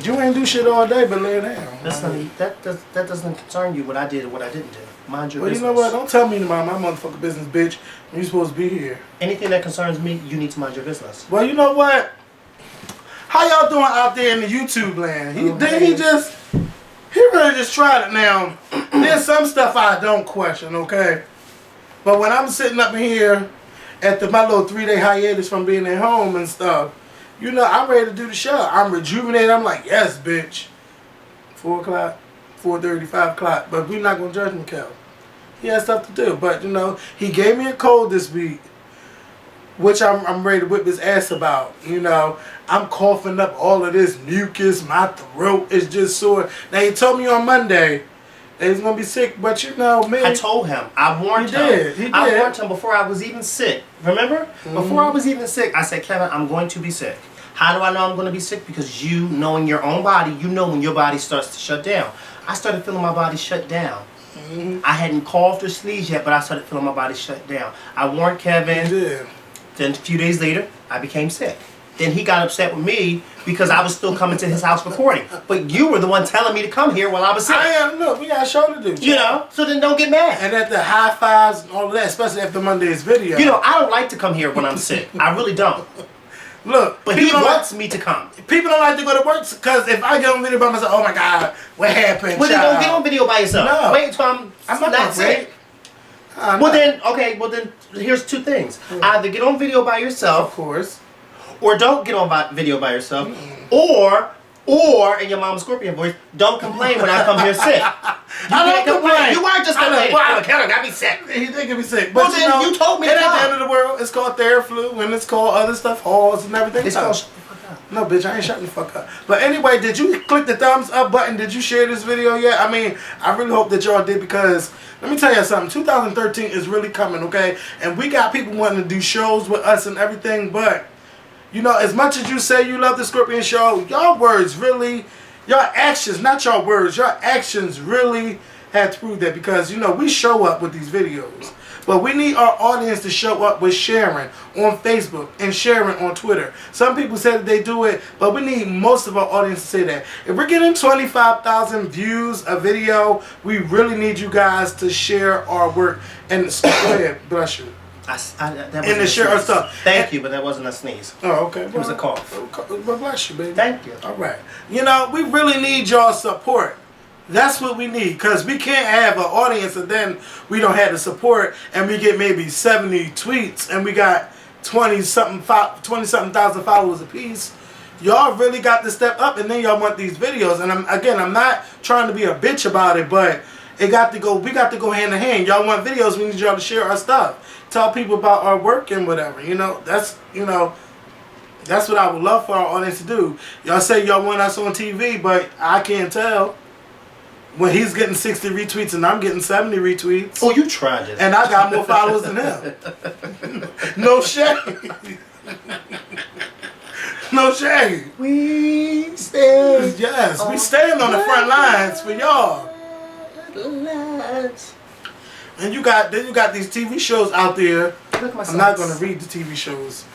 You ain't do shit all day but lay down. Listen, that doesn't concern you what I did or what I didn't do. Mind your business. You know what? Don't tell me to mind my motherfucking business, bitch. You supposed to be here. Anything that concerns me, you need to mind your business. Well, you know what? How y'all doing out there in the YouTube land? He really just tried it now. There's some stuff I don't question, okay? But when I'm sitting up here after my little 3-day hiatus from being at home and stuff, you know, I'm ready to do the show. I'm rejuvenated. I'm like, yes, bitch. 4 o'clock, 4:30, 5 o'clock. But we're not going to judge him, Kel. He has stuff to do. But, you know, he gave me a cold this week, which I'm ready to whip his ass about. You know, I'm coughing up all of this mucus. My throat is just sore. Now, he told me on Monday that he's going to be sick, but you know, me. I told him. I warned him. He did. I warned him before I was even sick. Remember? Mm-hmm. Before I was even sick, I said, Kevin, I'm going to be sick. How do I know I'm going to be sick? Because you, knowing your own body, you know when your body starts to shut down. I started feeling my body shut down. Mm-hmm. I hadn't coughed or sneezed yet, but I started feeling my body shut down. I warned Kevin. Yeah. Then a few days later, I became sick. Then he got upset with me because I was still coming to his house recording. But you were the one telling me to come here while I was sick. I am. Look, we got a show to do. You know? So then don't get mad. And at the high fives and all of that, especially after Monday's video. You know, I don't like to come here when I'm sick. I really don't. Look, but he wants me to come. People don't like to go to work because if I get on video by myself, oh my God, what happened? Well, then don't get on video by yourself. No. Wait until I'm not sick. Well then, here's 2 things. Either get on video by yourself, of course, or don't get on video by yourself, or in your mom's scorpion voice, don't complain when I come here sick. I don't complain. You weren't just complaining. Well, Kevin got me sick. He did get me sick. But well, then you told me. At the end of the world, it's called Theraflu, and it's called other stuff, halls and everything. It's called shut the fuck up. No, bitch, I ain't shutting the fuck up. But anyway, did you click the thumbs up button? Did you share this video yet? I mean, I really hope that y'all did because let me tell you something. 2013 is really coming, okay? And we got people wanting to do shows with us and everything, but you know, as much as you say you love the Scorpion Show, y'all words really, your actions, not your words, your actions really have to prove that because, you know, we show up with these videos. But we need our audience to show up with sharing on Facebook and sharing on Twitter. Some people say that they do it, but we need most of our audience to say that. If we're getting 25,000 views a video, we really need you guys to share our work. And go ahead, bless you. That and to share our stuff. Thank you, but that wasn't a sneeze. Oh, okay. It was a cough. Well, bless you, baby. Thank you. All right. You know, we really need y'all support. That's what we need, because we can't have an audience and then we don't have the support and we get maybe 70 tweets and we got 20-something thousand followers apiece. Y'all really got to step up and then y'all want these videos. And I'm not trying to be a bitch about it, but we got to go hand in hand. Y'all want videos, we need y'all to share our stuff. Tell people about our work and whatever. You know, that's what I would love for our audience to do. Y'all say y'all want us on TV, but I can't tell. When he's getting 60 retweets and I'm getting 70 retweets. Oh, you tried it. And I got more followers than him. No shade. No shade. We stand. Yes, we stand on the front lines for y'all. And you got these TV shows out there. Look at my I'm not gonna read the TV shows.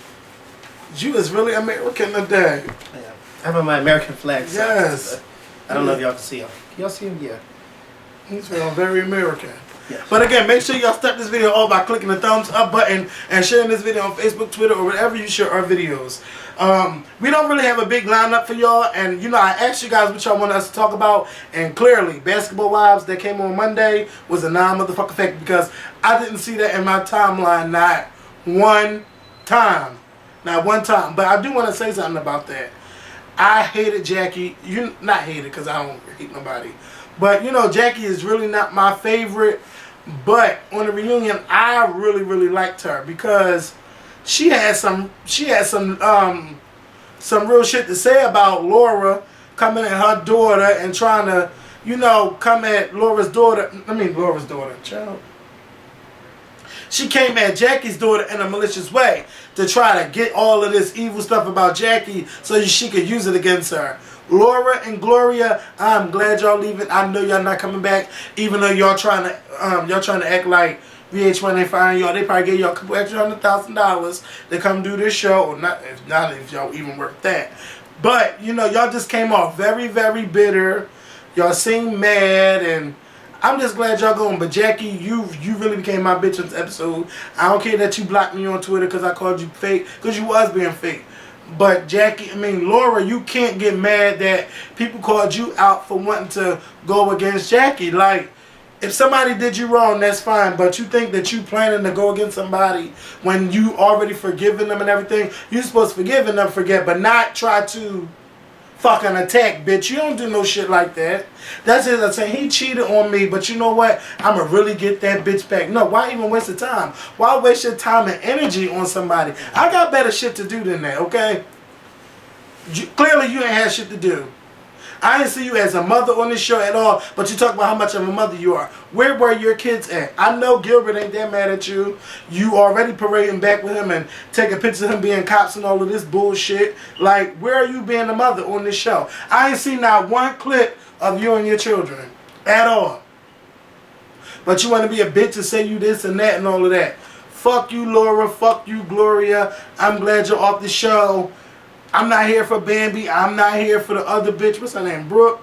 You is really American today. Yeah. I have my American flag. Yes. I don't know if y'all can see him. Y'all see him? Yeah. He's feeling very American. Yes. But again, make sure y'all step this video off by clicking the thumbs up button and sharing this video on Facebook, Twitter, or wherever you share our videos. We don't really have a big lineup for y'all, and you know, I asked you guys what y'all want us to talk about, and clearly, Basketball Wives that came on Monday was a non-motherfucking fact because I didn't see that in my timeline not one time. Not one time. But I do want to say something about that. I hated Jackie. Not hated because I don't hate nobody. But, you know, Jackie is really not my favorite. But on the reunion, I really, really liked her because she had some real shit to say about Laura coming at her daughter and trying to, you know, come at Laura's daughter. Child. She came at Jackie's daughter in a malicious way to try to get all of this evil stuff about Jackie so she could use it against her. Laura and Gloria, I'm glad y'all leaving. I know y'all not coming back, even though y'all trying to act like VH1 ain't firing y'all. They probably gave y'all a couple extra $100,000 to come do this show, or not if y'all even worth that. But, you know, y'all just came off very, very bitter. Y'all seem mad, and I'm just glad y'all going. But Jackie, you really became my bitch in this episode. I don't care that you blocked me on Twitter because I called you fake, because you was being fake. But Jackie, Laura, you can't get mad that people called you out for wanting to go against Jackie. Like, if somebody did you wrong, that's fine. But you think that you planning to go against somebody when you already forgiven them and everything, you're supposed to forgive and never forget, but not try to fucking attack, bitch. You don't do no shit like that. That's it. I'm saying he cheated on me, but you know what? I'ma really get that bitch back. No, why even waste the time? Why waste your time and energy on somebody? I got better shit to do than that, okay? Clearly you ain't had shit to do. I didn't see you as a mother on this show at all, but you talk about how much of a mother you are. Where were your kids at? I know Gilbert ain't that mad at you. You already parading back with him and taking pictures of him being cops and all of this bullshit. Like, where are you being a mother on this show? I ain't seen not one clip of you and your children at all. But you want to be a bitch and say you this and that and all of that. Fuck you, Laura. Fuck you, Gloria. I'm glad you're off the show. I'm not here for Bambi. I'm not here for the other bitch. What's her name? Brooke.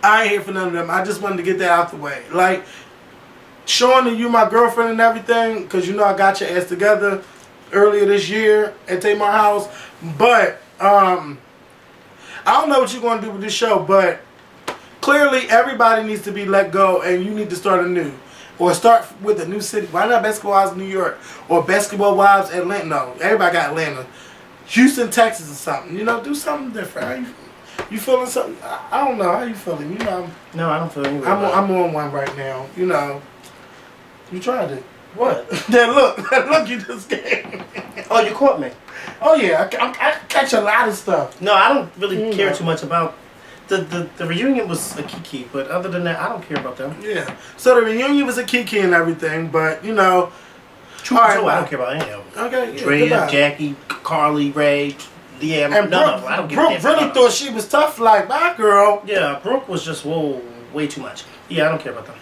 I ain't here for none of them. I just wanted to get that out the way. Like, showing that you my girlfriend and everything, because you know I got your ass together earlier this year at Tamar House. But, I don't know what you're going to do with this show, but clearly everybody needs to be let go and you need to start anew. Or start with a new city. Why not Basketball Wives New York? Or Basketball Wives Atlanta? No, everybody got Atlanta. Houston, Texas or something. You know, do something different. You feeling something? I don't know. How you feeling? You know. No, I don't feel anything. I'm on one right now. You know. You tried it. What? That look you just gave. Oh, you caught me. Oh yeah, I catch a lot of stuff. No, I don't really care too much about the reunion was a kiki, but other than that, I don't care about them. Yeah. So the reunion was a kiki and everything, but you know. True, I don't care about any of them. Okay. Yeah, Drea, Jackie, Carly, Ray, LeAnn, and none of them. I don't give a damn. Brooke really thought she was tough, like, bye, girl. Yeah, Brooke was just way too much. Yeah, I don't care about them.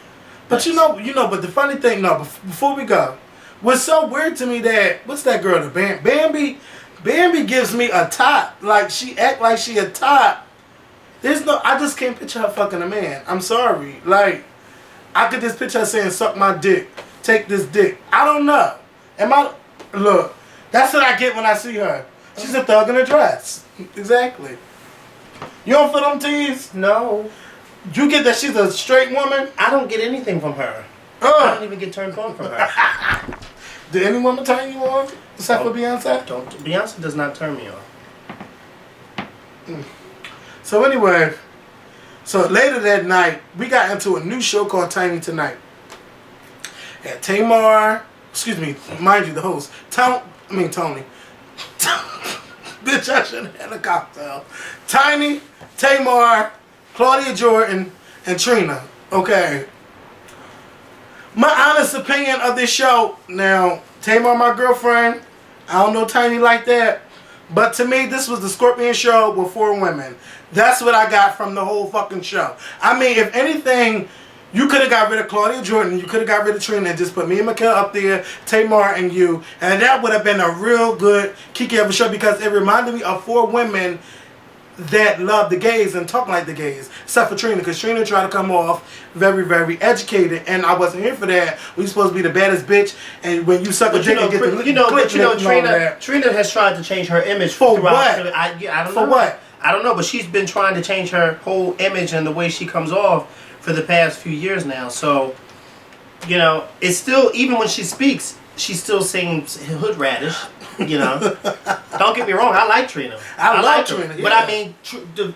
But you know, but the funny thing, before we go, what's so weird to me that what's that girl, the Bambi gives me a top. Like she act like she a top. I just can't picture her fucking a man. I'm sorry. Like, I could just picture her saying, "Suck my dick." Take this dick. I don't know. Look, that's what I get when I see her. She's a thug in a dress. Exactly. You don't feel them teas? No. You get that she's a straight woman? I don't get anything from her. I don't even get turned on from her. Did any woman turn you on? Except for Beyonce? Beyonce does not turn me on. So anyway, later that night, we got into a new show called Tiny Tonight. Had Tamar, mind you, the host, Tony. Bitch, I should have had a cocktail. Tiny, Tamar, Claudia Jordan, and Trina. Okay. My honest opinion of this show, now, Tamar, my girlfriend, I don't know Tiny like that, but to me, this was the Scorpion show with 4 women. That's what I got from the whole fucking show. I mean, if anything, you could have got rid of Claudia Jordan, you could have got rid of Trina and just put me and Mikkel up there, Tamar and you, and that would have been a real good Kiki of a show because it reminded me of 4 women that love the gays and talk like the gays, except for Trina, because Trina tried to come off very, very educated, and I wasn't here for that. We supposed to be the baddest bitch, and when you suck a dick and get the Trina has tried to change her image for what? I don't know. For what? I don't know, but she's been trying to change her whole image and the way she comes off for the past few years now. So, you know, it's still, even when she speaks, she still sings hood radish. You know, don't get me wrong, I like Trina. I like Trina, yeah. But I mean, truth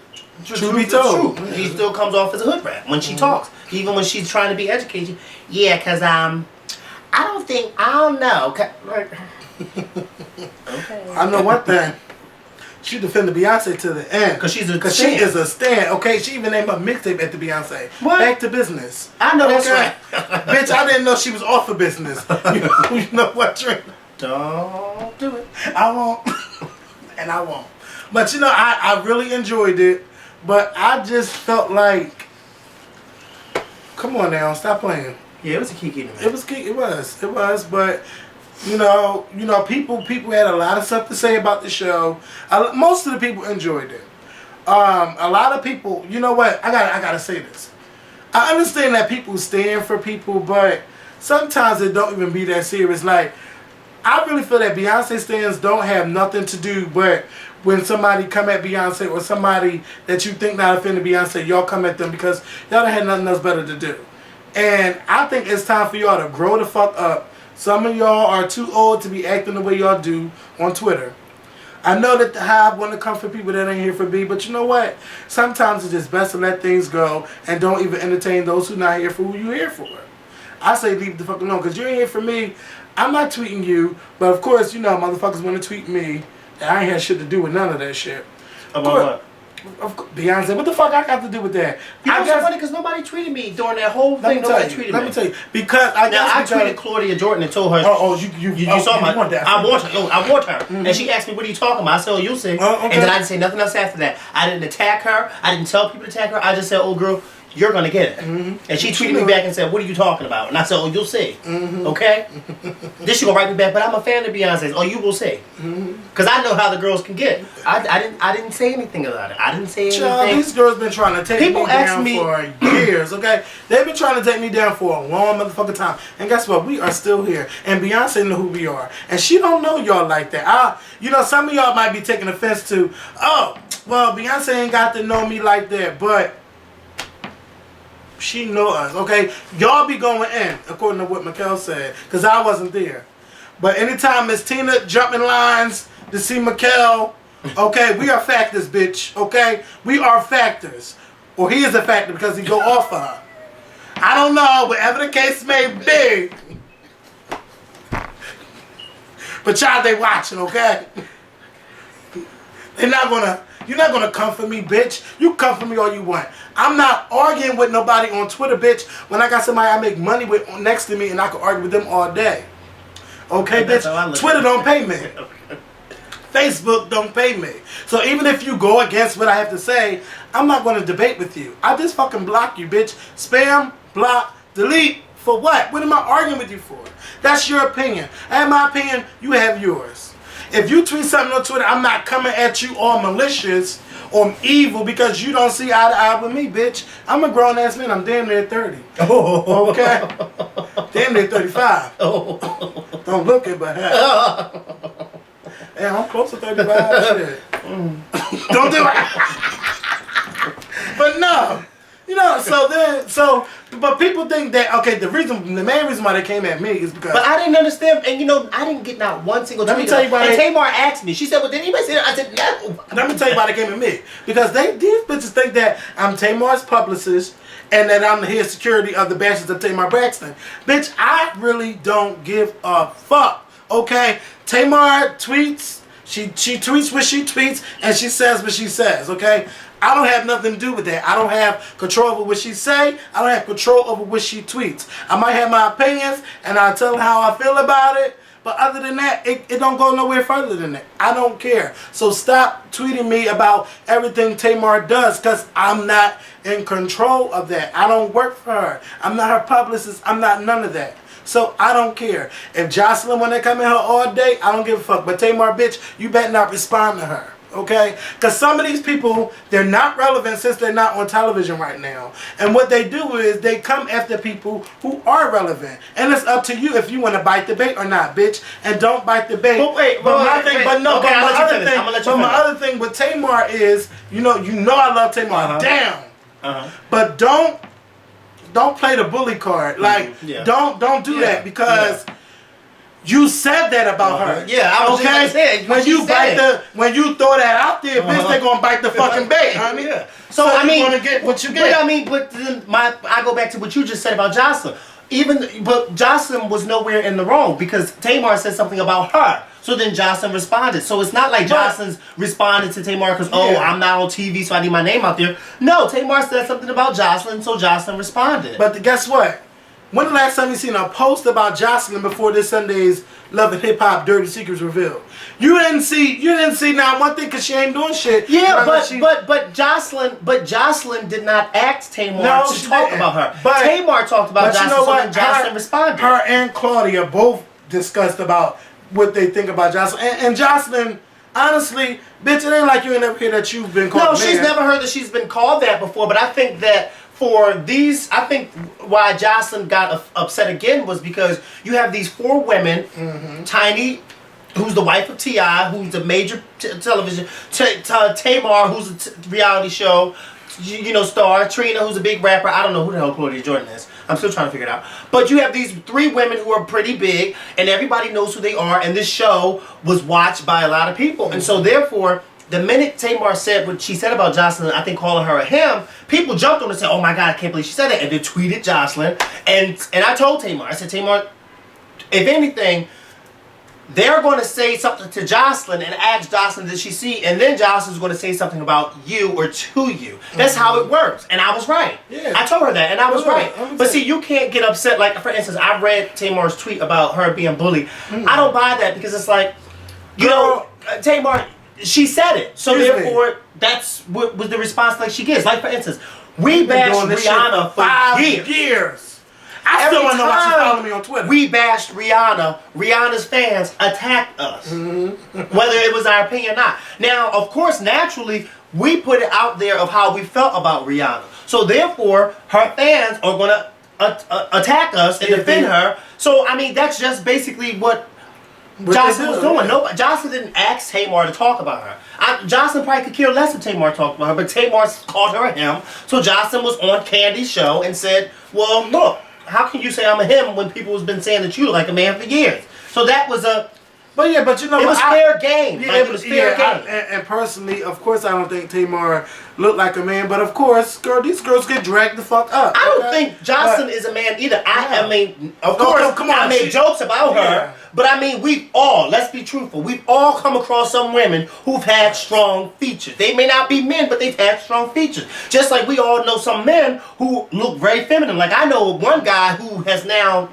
be told, she still comes off as a hood rat when she talks, even when she's trying to be educated. Yeah, cause I don't know. Okay. I know one thing. She defended Beyonce to the end. Because she is a stan. Okay, she even named a mixtape at the Beyonce. What? Back to business. I know that's right. right. Bitch, I didn't know she was off of business. You know what, Trina? Don't do it. I won't. And I won't. But you know, I really enjoyed it. But I just felt like, come on now, stop playing. Yeah, it was a kiki to me. It was, but People had a lot of stuff to say about the show. Most of the people enjoyed it. A lot of people, you know what? I gotta say this. I understand that people stand for people, but sometimes it don't even be that serious. Like, I really feel that Beyonce stands don't have nothing to do but when somebody come at Beyonce or somebody that you think not offended Beyonce, y'all come at them because y'all done had nothing else better to do. And I think it's time for y'all to grow the fuck up. Some of y'all are too old to be acting the way y'all do on Twitter. I know that the hive want to come for people that ain't here for B, but you know what? Sometimes it's just best to let things go and don't even entertain those who not here for who you here for. I say leave the fuck alone, because you ain't here for me. I'm not tweeting you, but of course, motherfuckers want to tweet me. And I ain't had shit to do with none of that shit. About what? Of course, Beyonce, what the fuck I got to do with that? I guess funny because nobody tweeted me during that whole thing. Nobody tweeted me. Let me tell you, because I tweeted Claudia Jordan and told her. You saw my. I want her. I want her. Mm-hmm. And she asked me, "What are you talking about?" I said, "Oh, you'll see." Okay. And then I didn't say nothing else after that. I didn't attack her. I didn't tell people to attack her. I just said, "Oh, girl, you're gonna get it." Mm-hmm. And she tweeted me back and said, "What are you talking about?" And I said, "Oh, you'll see." Mm-hmm. Okay. Then she gonna write me back, but I'm a fan of Beyonce's. Oh, you will see. Because I know how the girls can get. I didn't say anything about it. I didn't say anything. Child, these girls been trying to take me down for years. Okay, they've been trying to take me down for a long motherfucking time. And guess what? We are still here. And Beyonce know who we are. And she don't know y'all like that. Some of y'all might be taking offense to, oh, well, Beyonce ain't got to know me like that, but she know us, okay? Y'all be going in, according to what Mikkel said, because I wasn't there. But anytime Miss Tina jumping lines to see Mikkel, okay, we are factors, bitch, okay? We are factors. Or he is a factor because he go off of her. I don't know, whatever the case may be. But y'all, they watching, okay? You're not gonna come for me, bitch. You come for me all you want. I'm not arguing with nobody on Twitter, bitch. When I got somebody I make money with next to me and I can argue with them all day. Okay, bitch? Twitter don't pay me. Facebook don't pay me. So even if you go against what I have to say, I'm not going to debate with you. I just fucking block you, bitch. Spam, block, delete. For what? What am I arguing with you for? That's your opinion. I have my opinion. You have yours. If you tweet something on Twitter, I'm not coming at you all malicious or evil because you don't see eye to eye with me, bitch. I'm a grown ass man. I'm damn near 30. Oh. Okay? Damn near 35. Oh. Don't look it, but hey. Yeah, I'm close to 35. Shit. Don't do it. But no. But people think that, okay, the main reason why they came at me is because... But I didn't understand, and I didn't get not one single tweet. Let me tell you why. And Tamar asked me, she said, well, did anybody say that? I said, no. Let me tell you why they came at me. Because these bitches think that I'm Tamar's publicist and that I'm the head security of the Bastards of Tamar Braxton. Bitch, I really don't give a fuck, okay? Tamar tweets, she tweets what she tweets, and she says what she says, okay? I don't have nothing to do with that. I don't have control over what she say. I don't have control over what she tweets. I might have my opinions, and I'll tell her how I feel about it. But other than that, it don't go nowhere further than that. I don't care. So stop tweeting me about everything Tamar does, because I'm not in control of that. I don't work for her. I'm not her publicist. I'm not none of that. So I don't care. If Jocelyn want to come in here all day, I don't give a fuck. But Tamar, bitch, you better not respond to her. Okay? Because some of these people, they're not relevant since they're not on television right now. And what they do is they come after people who are relevant. And it's up to you if you want to bite the bait or not, bitch. And don't bite the bait. My other thing with Tamar is, you know I love Tamar. Damn. But don't play the bully card. Like, don't do that because... You said that about her. Yeah, I was just saying. When you throw that out there, bitch, they gonna bite the fucking bait, honey. Yeah. So I mean, you're gonna get what you get. But then I go back to what you just said about Jocelyn. But Jocelyn was nowhere in the wrong because Tamar said something about her. So then Jocelyn responded. So it's not like Jocelyn's responded to Tamar because, I'm not on TV, so I need my name out there. No, Tamar said something about Jocelyn, so Jocelyn responded. But guess what? When the last time you seen a post about Jocelyn before this Sunday's Love and Hip Hop Dirty Secrets revealed? You didn't see not one thing because she ain't doing shit. Yeah, but Jocelyn did not ask Tamar to talk about her. But Tamar talked about Jocelyn, so then Jocelyn responded. Her and Claudia both discussed about what they think about Jocelyn. And Jocelyn, honestly, bitch, it ain't like you ain't never hear that you've been called. No, she's never heard that she's been called that before. But I think that for these, I think why Jocelyn got upset again was because you have these 4 women, Tiny, who's the wife of T.I., who's a major television, Tamar, who's a reality show, star, Trina, who's a big rapper. I don't know who the hell Claudia Jordan is. I'm still trying to figure it out. But you have these 3 women who are pretty big, and everybody knows who they are, and this show was watched by a lot of people. And so therefore, the minute Tamar said what she said about Jocelyn, I think calling her a him, people jumped on and said, oh my God, I can't believe she said that, and they tweeted Jocelyn. And I told Tamar, I said, Tamar, if anything, they're going to say something to Jocelyn and ask Jocelyn, did she see? And then Jocelyn's going to say something about you or to you. That's how it works. And I was right. Yeah. I told her that, and I was right. But see, you can't get upset. Like, for instance, I read Tamar's tweet about her being bullied. I don't buy that because it's like, Tamar, she said it. So therefore, that's what was the response like she gives. Like, for instance, we bashed Rihanna for 5 years. years. I still don't know why she followed me on Twitter. We bashed Rihanna. Rihanna's fans attacked us, whether it was our opinion or not. Now, of course, naturally, we put it out there of how we felt about Rihanna. So therefore, her fans are going to attack us and defend her. So, I mean, that's just basically what Jocelyn was doing. Nobody, Jocelyn didn't ask Tamar to talk about her. Jocelyn probably could care less if Tamar talked about her, but Tamar called her a him. So Jocelyn was on Candy's show and said, well, look, how can you say I'm a him when people have been saying that you look like a man for years? So that was a... But yeah, but you know, it was fair game. Yeah, like, it was fair game. And personally, of course, I don't think Tamar looked like a man. But of course, these girls get dragged the fuck up. I don't think Jocelyn is a man either. I mean, of course, come on, I made jokes about her. But I mean, we've all, let's be truthful, we've all come across some women who've had strong features. They may not be men, but they've had strong features. Just like we all know some men who look very feminine. Like I know one guy who has now,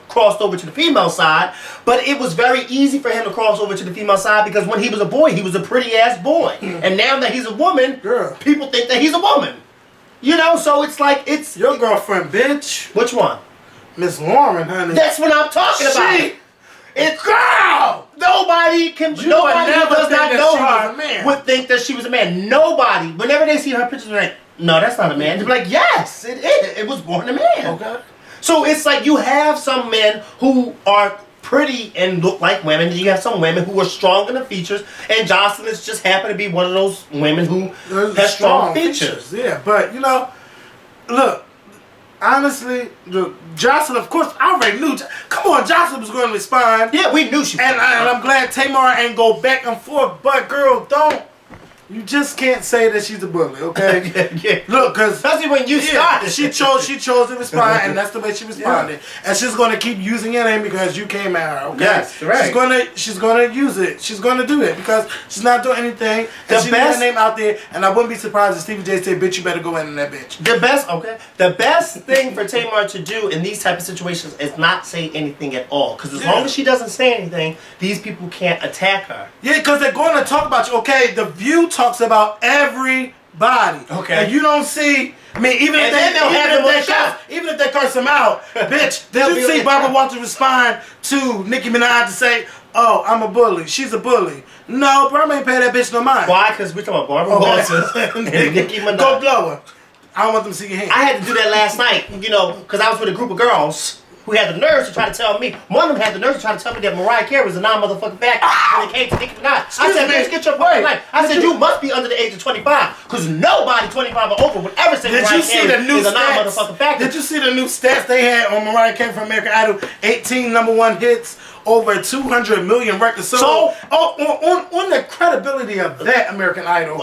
crossed over to the female side. But it was very easy for him to cross over to the female side because when he was a boy, he was a pretty ass boy. And now that he's a woman, people think that he's a woman. So it's like, it's... Your girlfriend, bitch. Which one? Miss Lauren, honey. That's what I'm talking about. It's girl. Nobody who does not know her would think that she was a man. Nobody, whenever they see her pictures, they're like, no, that's not a man. They're like, yes, it is. It was born a man. Okay. So it's like you have some men who are pretty and look like women, and you have some women who are strong in the features, and Jocelyn is just happen to be one of those women who has strong features. Yeah, but look. Honestly, Jocelyn, of course, I already knew. Come on, Jocelyn was going to respond. Yeah, we knew she was. And I'm glad Tamar ain't go back and forth. But girl, you just can't say that she's a bully, okay? Yeah. Look, because especially when you started, she chose to respond, and that's the way she responded. Yeah. And she's gonna keep using your name because you came at her, okay? Yes, right. She's gonna use it. She's gonna do it because she's not doing anything. And she got her name out there, and I wouldn't be surprised if Stevie J said, "Bitch, you better go in that bitch." The best thing for Tamar to do in these type of situations is not say anything at all. Because as long as she doesn't say anything, these people can't attack her. Yeah, because they're going to talk about you. Okay, The View talks about everybody. Okay. And you don't see... I mean, even if they curse him out, bitch, did you see Barbara Walters respond to Nicki Minaj to say, oh, I'm a bully. She's a bully. No, Barbara ain't pay that bitch no mind. Why? Because we're talking about Barbara Walters and Nicki Minaj. Go blower. I don't want them to see your hand. I had to do that last night, because I was with a group of girls who had the nerves to try to tell me. One of them had the nerves to try to tell me that Mariah Carey was a non-motherfucking fact when it came to Nicki Minaj. I said, bitch, get your word right. I said, you must be under the age of 25, because nobody 25 or over would ever say Mariah Carey is a non-motherfucking fact. Did you see the new stats they had on Mariah Carey from American Idol? 18 #1 hits, over 200 million records. So on the credibility of that American Idol.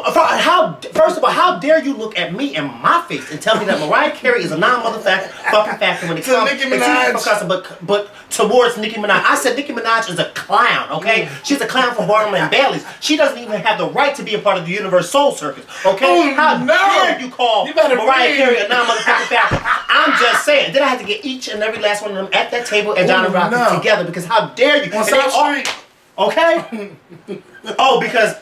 First of all, how dare you look at me in my face and tell me that Mariah Carey is a non-motherfucking factor when it comes to Nicki Minaj, but towards Nicki Minaj. I said Nicki Minaj is a clown, okay? She's a clown from Barnum and Bailey's. She doesn't even have the right to be a part of the Universe Soul Circus, okay? How dare you call Mariah Carey a non-motherfucking factor? I'm just saying. Then I had to get each and every last one of them at that table and John and Rocky together, because how dare you? On South Street. Okay? Because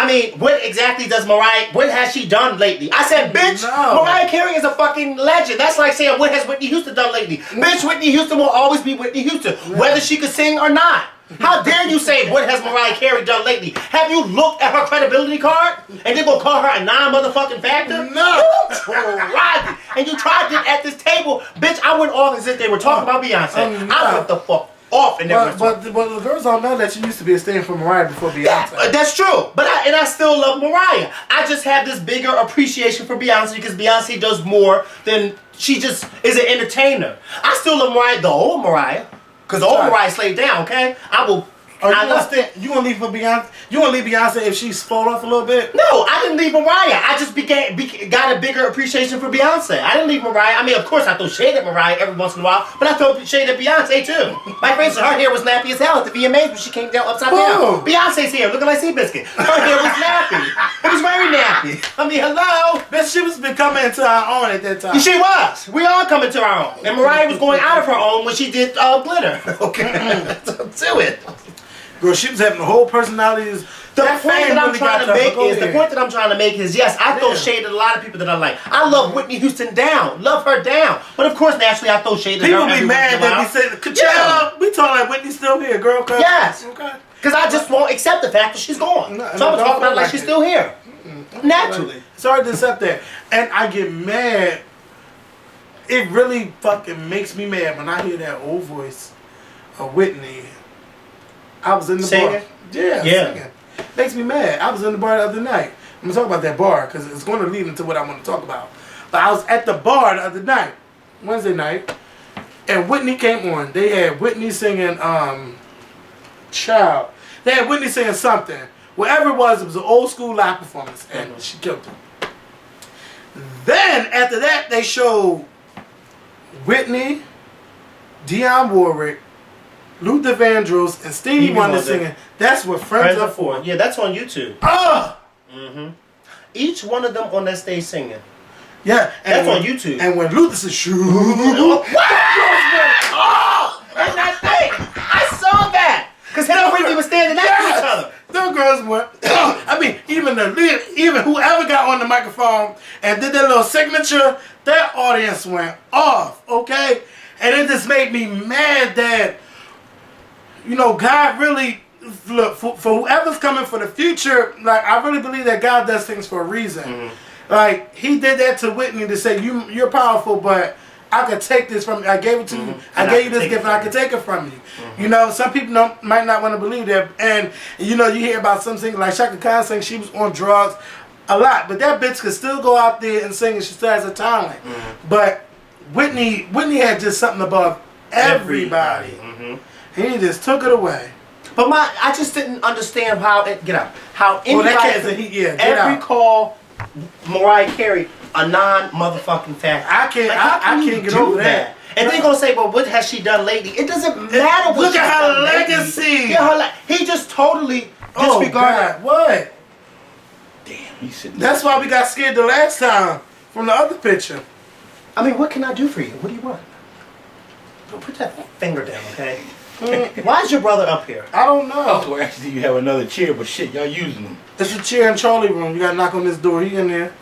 I mean, what exactly does what has she done lately? I said, bitch, No. Mariah Carey is a fucking legend. That's like saying, what has Whitney Houston done lately? Bitch, Whitney Houston will always be Whitney Houston, whether she could sing or not. How dare you say, what has Mariah Carey done lately? Have you looked at her credibility card? And then gonna call her a non-motherfucking factor? No. You tried it. And you tried it at this table. Bitch, I went off as if they were talking about Beyonce. No. I went the fuck off in that but the girls don't know that she used to be a stand for Mariah before Beyonce. Yeah, that's true. But I still love Mariah. I just have this bigger appreciation for Beyonce because Beyonce does more than she just is an entertainer. I still love Mariah, the old Mariah. Because the old Mariah slayed down, okay? You gonna leave for Beyonce? You gonna leave Beyonce if she's fall off a little bit? No, I didn't leave Mariah. I just got a bigger appreciation for Beyonce. I didn't leave Mariah. I mean, of course, I throw shade at Mariah every once in a while, but I throw shade at Beyonce too. Like, for instance, her hair was nappy as hell at the VMAs when she came down upside down. Beyonce's hair looking like Seabiscuit. Her hair was nappy. It was very nappy. I mean, hello? Bitch, she was becoming into her own at that time. She was. We all coming to our own. And Mariah was going out of her own when she did Glitter. Okay. Do it. Girl, she was having the whole personalities. The point that I'm trying to make is yes, I throw shade at a lot of people that I like. I love Whitney Houston down, love her down, but of course naturally I throw shade at her. People be mad that we say, Coachella, we talking like Whitney's still here, girl. Yes. Okay. Because I just won't accept the fact that she's gone. So I'm talking about like she's still here. Naturally. It's hard to accept that. And I get mad. It really fucking makes me mad when I hear that old voice of Whitney. I was in the bar. Yeah. Singing. Makes me mad. I was in the bar the other night. I'm going to talk about that bar because it's going to lead into what I want to talk about. But I was at the bar the other night, Wednesday night, and Whitney came on. They had Whitney singing, Child. They had Whitney singing something. Whatever it was an old school live performance, and she killed it. Then, after that, they showed Whitney, Dionne Warwick, Luther Vandross, and Stevie Wonder singing. That's what Friends Are For. Yeah, that's on YouTube. Each one of them on that stage singing. Yeah, and that's on YouTube. And when Luther said, "Shoot," and that thing, I saw that because him and Whitney were standing next to each other. Them girls went. I mean, even whoever got on the microphone and did their little signature, their audience went off. Okay, and it just made me mad that. You know, God really, look, for whoever's coming for the future, like, I really believe that God does things for a reason. Like, he did that to Whitney to say, you're powerful, but I could take this from you. I gave it to you. I gave you this gift, and I could take it from you. You know, some people might not want to believe that. And, you know, you hear about some singers, like Shaka Khan saying she was on drugs a lot. But that bitch could still go out there and sing, and she still has a talent. But Whitney had just something above everybody. He just took it away. But I just didn't understand how anybody call Mariah Carey a non-motherfucking factor. I can't get over that. And then gonna say, well, what has she done lately? It doesn't matter what Look at her legacy. Yeah, he just totally disregarded. God, what? Damn, he's sitting. That's why we got scared the last time from the other picture. I mean, what can I do for you? What do you want? Put that finger down, okay? Why is your brother up here? I don't know. Also, actually, you have another chair, but shit, y'all using them. It's a chair in Charlie room. You gotta knock on this door. He in there.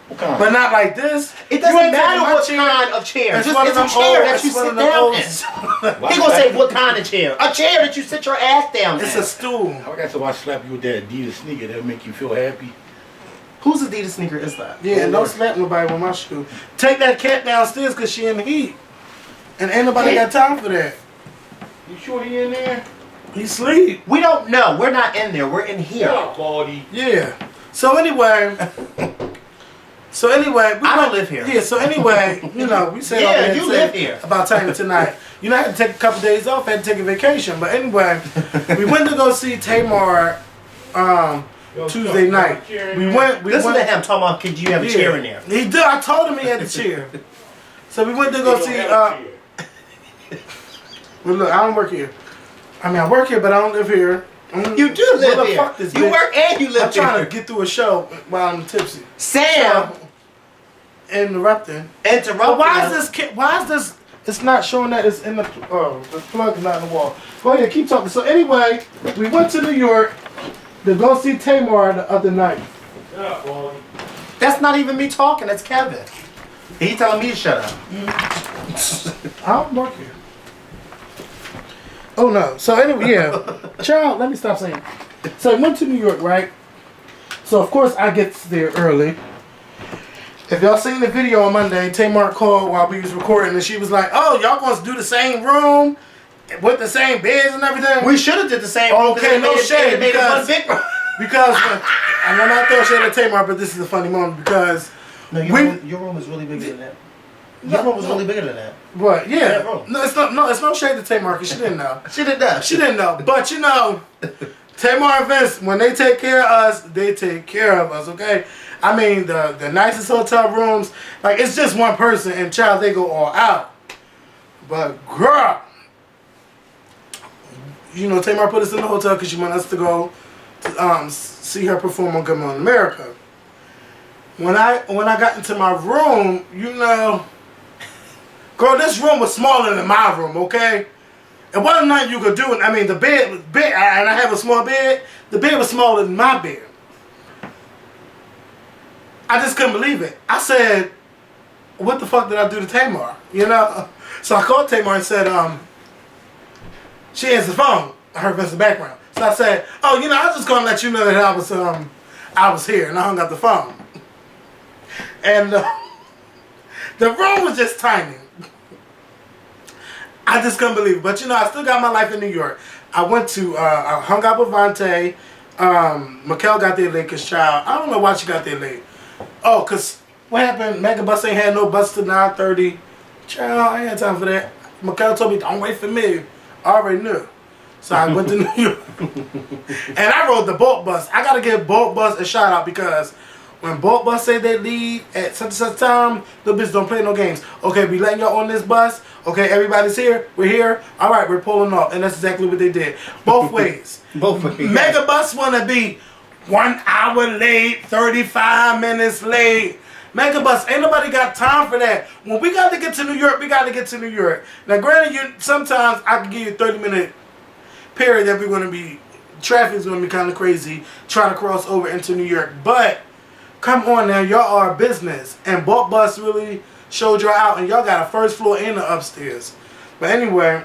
What kind? But not like this. It doesn't matter what kind of chair. It's a chair that you sit down in. He gonna say what kind of chair? A chair that you sit your ass down in. It's a stool. I guess if I slap you with that Adidas sneaker, that'll make you feel happy. Whose Adidas sneaker is that? Yeah, don't slap nobody with my shoe. Take that cat downstairs because she in the heat. And ain't nobody got time for that. You sure he in there? He sleep. We don't know. We're not in there. We're in here. Baldy. Yeah. So anyway, I don't live here. Yeah. So anyway, you know, we said yeah, you live here. About time tonight. You know, I had to take a couple days off. I had to take a vacation. But anyway, we went to go see Tamar Tuesday night. Listen to him talking about, could you have a chair in there? He did. I told him he had a chair. So we went to go see. Well, look, I don't work here. I mean, I work here, but I don't live here. You do live here. Fuck this you bitch. work and you live I'm here. trying to get through a show while I'm tipsy. Sam! So, interrupting. But why is this? Why is this? It's not showing that it's in the. Oh, the plug is not in the wall. Go ahead, keep talking. So anyway, we went to New York. to go see Tamar the other night. That's not even me talking. That's Kevin. He telling me to shut up. I don't work here. Oh no. So anyway, yeah. Child, let me stop saying. So I went to New York, right? So of course I get there early. If y'all seen the video on Monday, Tamar called while we was recording and she was like, "Oh, y'all gonna do the same room with the same beds and everything?" We should have did the same. Okay, no shade because because and I'm not throwing shade at Tamar, but this is a funny moment because no, your room is really bigger than that. Your room was really bigger than that. What? Yeah. That room. No, it's no shade to Tamar because she didn't know. She did that. She didn't know, but you know, Tamar and Vince, when they take care of us, they take care of us. Okay. I mean, the nicest hotel rooms, like, it's just one person, and child, they go all out. But, girl, you know, Tamar put us in the hotel because she wanted us to go to see her perform on Good Morning America. When I got into my room, you know, girl, this room was smaller than my room, okay? It wasn't nothing you could do. I mean, the bed was big, and I have a small bed. The bed was smaller than my bed. I just couldn't believe it. I said, what the fuck did I do to Tamar? You know? So I called Tamar and said, she answered the phone. I heard Vince's background. So I said, oh, you know, I was just going to let you know that I was here. And I hung up the phone. And the room was just tiny. I just couldn't believe it. But, you know, I still got my life in New York. I went to, I hung out with Vontae. Mikkel got there late because, child, I don't know why she got there late. Oh, because what happened? Megabus ain't had no bus till 9:30. Child, I ain't had time for that. Mikkel told me, don't wait for me. I already knew. So I went to New York. And I rode the Bolt bus. I got to give Bolt bus a shout out because when Bolt bus say they leave at such and such time, the bitch don't play no games. Okay, we letting y'all on this bus. Okay, everybody's here. We're here. All right, we're pulling off. And that's exactly what they did. Both ways. Both ways. Megabus want to be 1 hour late, 35 minutes late. Megabus, ain't nobody got time for that. When we got to get to New York, we got to get to New York. Now, granted, sometimes I can give you a 30-minute period that we're going to be, traffic's going to be kind of crazy trying to cross over into New York. But, come on now, y'all are a business. And Bolt Bus really showed y'all out. And y'all got a first floor and an upstairs. But anyway,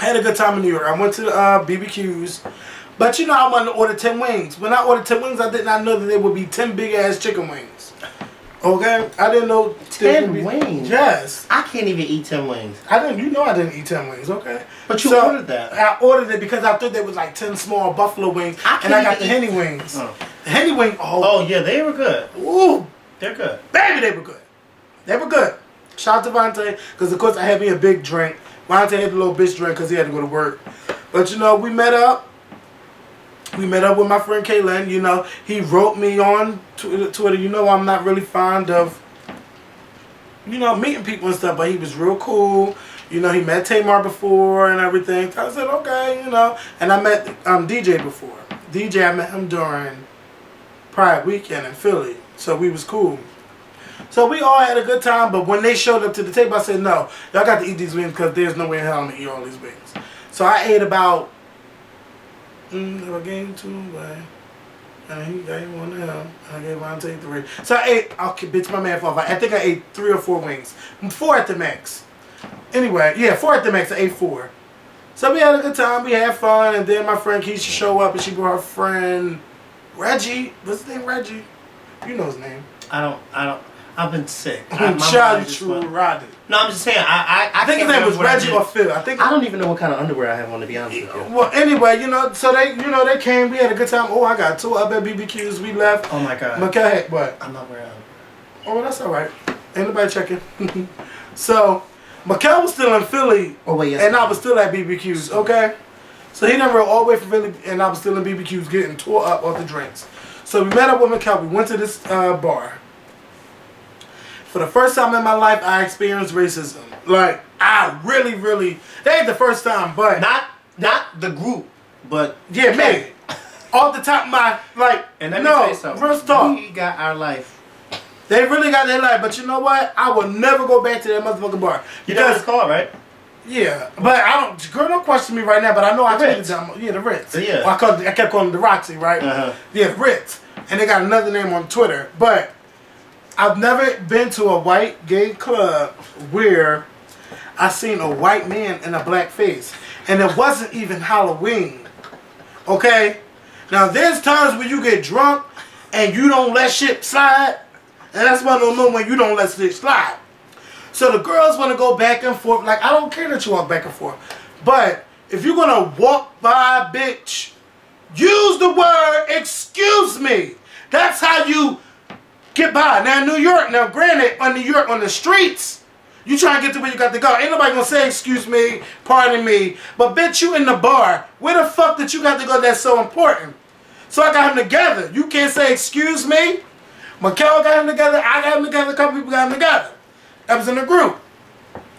I had a good time in New York. I went to BBQs. But you know, I wanted to order 10 wings. When I ordered 10 wings, I did not know that there would be 10 big-ass chicken wings. Okay? I didn't know. 10 wings? Yes. I can't even eat 10 wings. You know I didn't eat 10 wings, okay? But you ordered that. I ordered it because I thought there was like 10 small buffalo wings. And I got the Henny wings. Oh. The Henny wing, oh, yeah, they were good. Ooh. They're good. Baby, they were good. They were good. Shout out to Vontae, because of course I had me a big drink. Vontae had a little bitch drink because he had to go to work. But you know, we met up. We met up with my friend Kaylin. You know, he wrote me on Twitter. You know, I'm not really fond of, you know, meeting people and stuff, but he was real cool. You know, he met Tamar before and everything. So I said, okay, you know. And I met DJ before. DJ, I met him during Pride Weekend in Philly. So we was cool. So we all had a good time, but when they showed up to the table, I said, no, y'all got to eat these wings because there's no way in hell I'm going to eat all these wings. So I ate about, I gave 2 away. And he gave 1 to him. I gave Vontae 3. So I ate, bitch my math off. I think I ate 3 or 4 wings. 4 at the max. Anyway, yeah, 4 at the max. I ate 4. So we had a good time. We had fun. And then my friend Keisha showed up and she brought her friend Reggie. What's his name? Reggie? You know his name. I don't. I've been sick. Child, you true Roddy. No, I'm just saying. I think his name was Reggie or Phil. I don't even know what kind of underwear I have on, to be honest with you. Well, anyway, you know, so they came. We had a good time. Oh, I got 2 up at BBQs. We left. Oh my God. Okay, what? I'm not wearing. Oh, well, that's all right. Ain't nobody checking. So, Mikkel was still in Philly. Oh wait, yes. And I was still at BBQs. Okay. So he done rode all the way from Philly, and I was still in BBQs getting tore up off the drinks. So we met up with Mikkel. We went to this bar. For the first time in my life, I experienced racism. Like, I really, that ain't the first time, but... Not the group, but... Yeah, me. Off the top of my, like, and let me tell you something. Real talk. We got our life. They really got their life, but you know what? I will never go back to that motherfucking bar. You know what it's called, right? Yeah, but I don't. Girl, don't question me right now. But I know I The tweeted Ritz. them. Yeah, the Ritz. Yeah. Well, I kept calling them the Roxy, right? Yeah, the Ritz. And they got another name on Twitter. But I've never been to a white gay club where I seen a white man in a black face, and it wasn't even Halloween. Okay. Now there's times when you get drunk and you don't let shit slide, and that's one of those moments when you don't let shit slide. So the girls want to go back and forth. Like, I don't care that you walk back and forth. But if you're going to walk by, bitch, use the word excuse me. That's how you get by. Now, New York, now granted, on New York, on the streets, you try to get to where you got to go. Ain't nobody going to say excuse me, pardon me. But bitch, you in the bar. Where the fuck did you got to go that's so important? So I got him together. You can't say excuse me. Mikhail got him together. I got him together. A couple people got him together. That was in the group.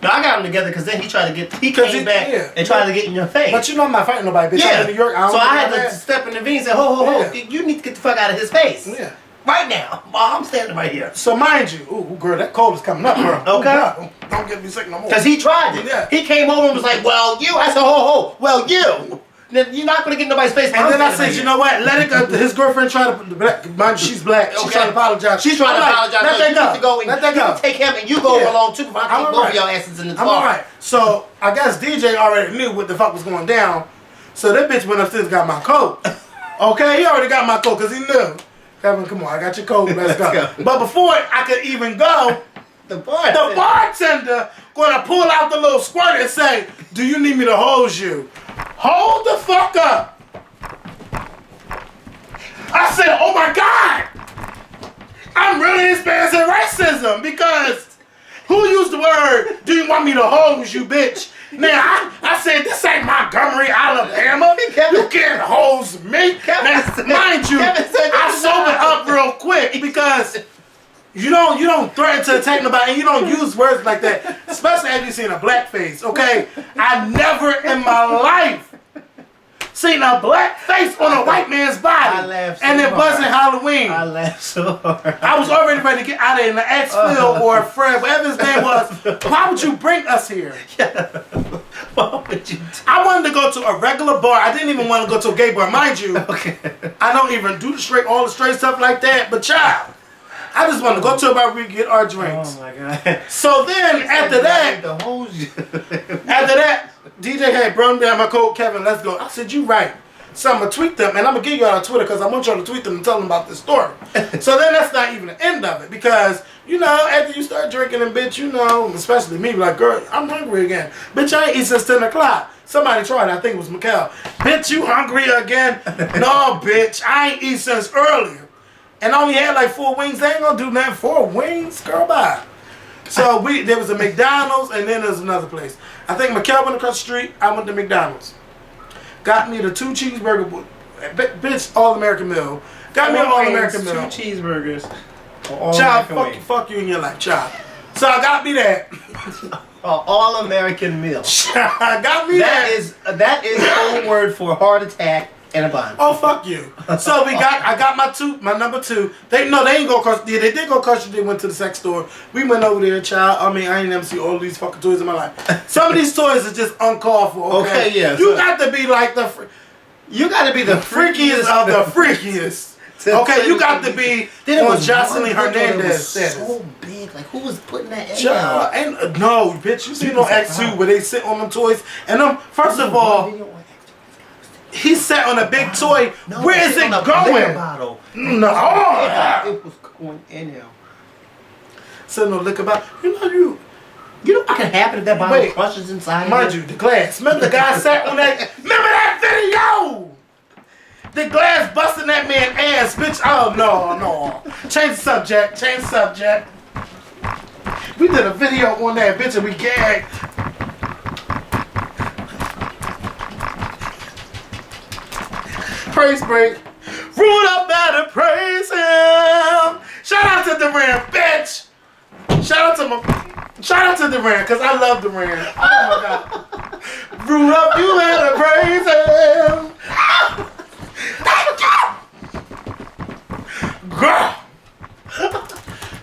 No, I got him together because then he came back and tried to get in your face. But you know I'm not fighting nobody, bitch. I'm in New York. So I had to step in the V and say, ho, you need to get the fuck out of his face. Yeah. Right now. I'm standing right here. So mind you, ooh, girl, that cold is coming up, girl. Okay. Ooh, no. Don't get me sick no more. Because he tried it. Yeah. He came over and was like, well, you. I said, ho, well, you. Then you're not going to get in nobody's face. And then I said, you know what? Let it go. His girlfriend tried to, mind you, she's black. She's trying to apologize. She's trying to apologize. Let that go. To go and let that go. Take him and you go along too. But I keep both of y'all asses in the car. I'm alright. So I guess DJ already knew what the fuck was going down. So that bitch went upstairs and got my coat. Okay, he already got my coat because he knew. Kevin, come on, I got your coat. Let's go. But before I could even go, the bartender gonna pull out the little squirt and say, "Do you need me to hose you?" Hold the fuck up. I said, oh my God, I'm really experiencing racism because who used the word, do you want me to hose you, bitch? Now, I said, this ain't Montgomery, Alabama. You can't hose me. Now, mind you, I sobered up real quick because you don't threaten to attack nobody and you don't use words like that, especially after you seen a black face, okay? I never in my life seen a black face on a white man's body, and it wasn't Halloween. I laughed so hard. I was already ready to get out of here, and the ex-Phil or Fred, whatever his name was, why would you bring us here? Why would you? I wanted to go to a regular bar. I didn't even want to go to a gay bar, mind you. Okay. I don't even do all the straight stuff like that, but child, I just want to go to a bar where we get our drinks. Oh my God. So then, after that, DJ had brought down my coat, Kevin, let's go. I said, you right. So I'm going to tweet them, and I'm going to give you on Twitter because I want y'all to tweet them and tell them about this story. So then that's not even the end of it because, you know, after you start drinking and bitch, you know, especially me, like, girl, I'm hungry again. Bitch, I ain't eat since 10 o'clock. Somebody tried, I think it was Mikhail. Bitch, you hungry again? No, bitch, I ain't eat since earlier. And I only had like 4 wings. They ain't going to do nothing. 4 wings? Girl, bye. So there was a McDonald's and then there's another place. I think Mikhail went across the street. I went to McDonald's. Got me the 2 cheeseburger, bitch, all-American meal. Got me an all-American meal. 2 cheeseburgers. Child, fuck you in your life, child. So I got me that. All-American meal. I got me that. That is code word for heart attack and a bun. Oh, fuck you. So I got my number 2. They ain't go across. Yeah, they did go across. They went to the sex store. We went over there, child. I mean, I ain't never seen all these fucking toys in my life. Some of these toys are just uncalled for. Okay, yeah. You got to be like the freakiest of the freakiest. Okay, you got to be on Jocelyn Hernandez. So big, like who was putting that in child, there? No, bitch, you see no X2 where they sit on them toys, and them. First of all, he sat on a big toy. No, where is it going? No, it was going in there. So no liquor bottle. You know what can happen if that bottle crushes inside? Mind you, the glass. Remember the guy sat on that. Remember that video? The glass busting that man ass, bitch. Oh no. Change the subject. We did a video on that bitch and we gagged. Praise break. Rudolph better praise him. Shout out to Duran, bitch. Shout out to Duran, cause I love Duran. Oh my God. Rudolph, you better praise him. Girl,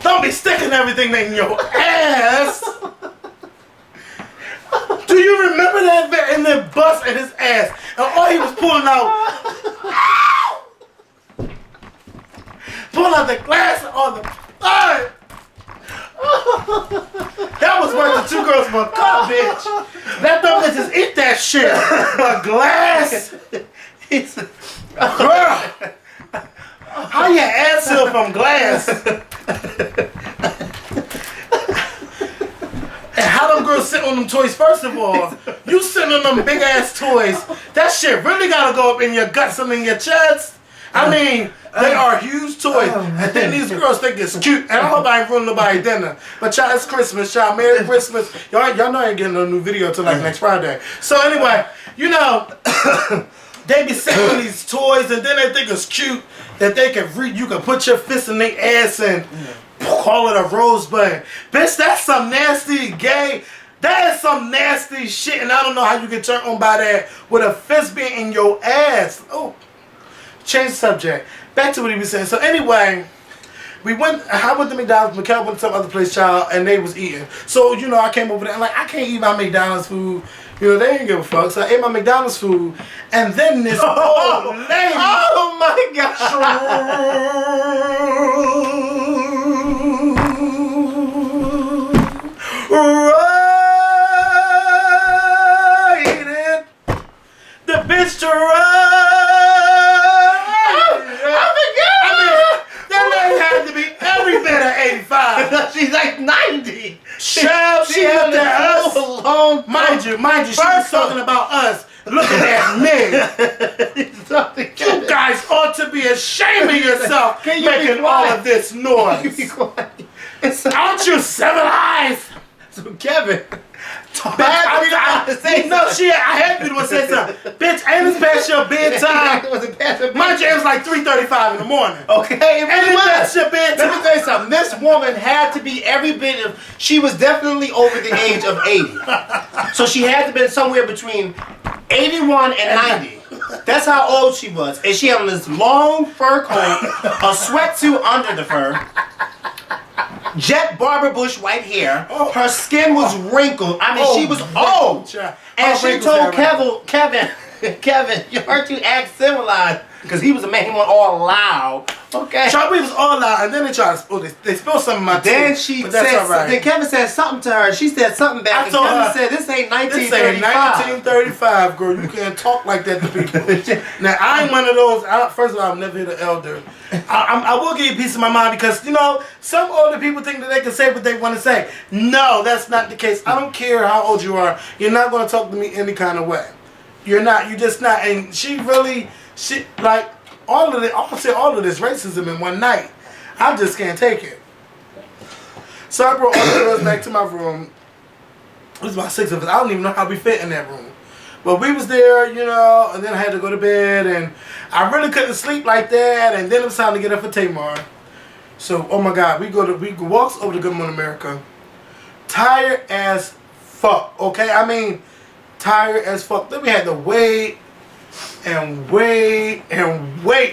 don't be sticking everything in your ass. Do you Remember that? And then bust in his ass. And all he was pulling out, pulling out the glass on the blood. That was worth the 2 girls for a cup, bitch. Let them bitches eat that shit. A glass. Girl. How your ass heal from glass? And how them girls sit on them toys? First of all, you sitting on them big ass toys. That shit really gotta go up in your guts and in your chest. I mean, they are huge toys. And then these girls think it's cute. And I hope I ain't ruining nobody's dinner. But y'all, it's Christmas, y'all. Merry Christmas. Y'all know I ain't getting a new video till like next Friday. So anyway, you know, they be sitting on these toys and then they think it's cute that they can you can put your fist in their ass and call it a rosebud. Bitch, that's some nasty gay. That is some nasty shit, and I don't know how you get turned on by that with a fist being in your ass. Oh, change the subject. Back to what he was saying. So anyway, I went to McDonald's, Mikkel went to some other place, child, and they was eating. So, you know, I came over there and like, I can't eat my McDonald's food. You know, they didn't give a fuck. So I ate my McDonald's food, and then this old lady. Oh my gosh. The bitch to ride. That lady had to be every bit of 85. She's like 90. Child, she looked at us. Mind you, she was talking about us. Looking at me. You guys ought to be ashamed of yourself making all of this noise. Aren't you civilized? So Kevin, I had to be the one to say something. Bitch, ain't this past your bedtime? Mind you, it was like 3:35 in the morning. Okay, Ain't it past your bedtime? Let me tell you something. This woman had to be every bit of. She was definitely over the age of 80. So she had to be somewhere between 81 and 90. That's how old she was. And she had on this long fur coat, a sweatsuit under the fur. Jet Barber Bush white hair. Her skin was wrinkled. I mean, she was old. And she told Kevin, you aren't you act civilized? Because he was a man, he went all loud. Okay. Charlie was all loud, and then they tried to spill this. They spilled something in my tea. Then she said, then Kevin said something to her. She said something back. And Kevin said, "This ain't 1935." This ain't 1935, girl. You can't talk like that to people. Now I ain't one of those. First of all, I've never hit an elder. I will give you a piece of my mind because you know some older people think that they can say what they want to say. No, that's not the case. I don't care how old you are. You're not going to talk to me any kind of way. You're not. You're just not. And she like. All of this racism in one night. I just can't take it. So I brought all the girls back to my room. It was about 6 of us. I don't even know how we fit in that room. But we was there, you know, and then I had to go to bed, and I really couldn't sleep like that, and then it was time to get up for Tamar. So, oh my God, we walks over to Good Morning America. Tired as fuck, okay? I mean, tired as fuck. Then we had to wait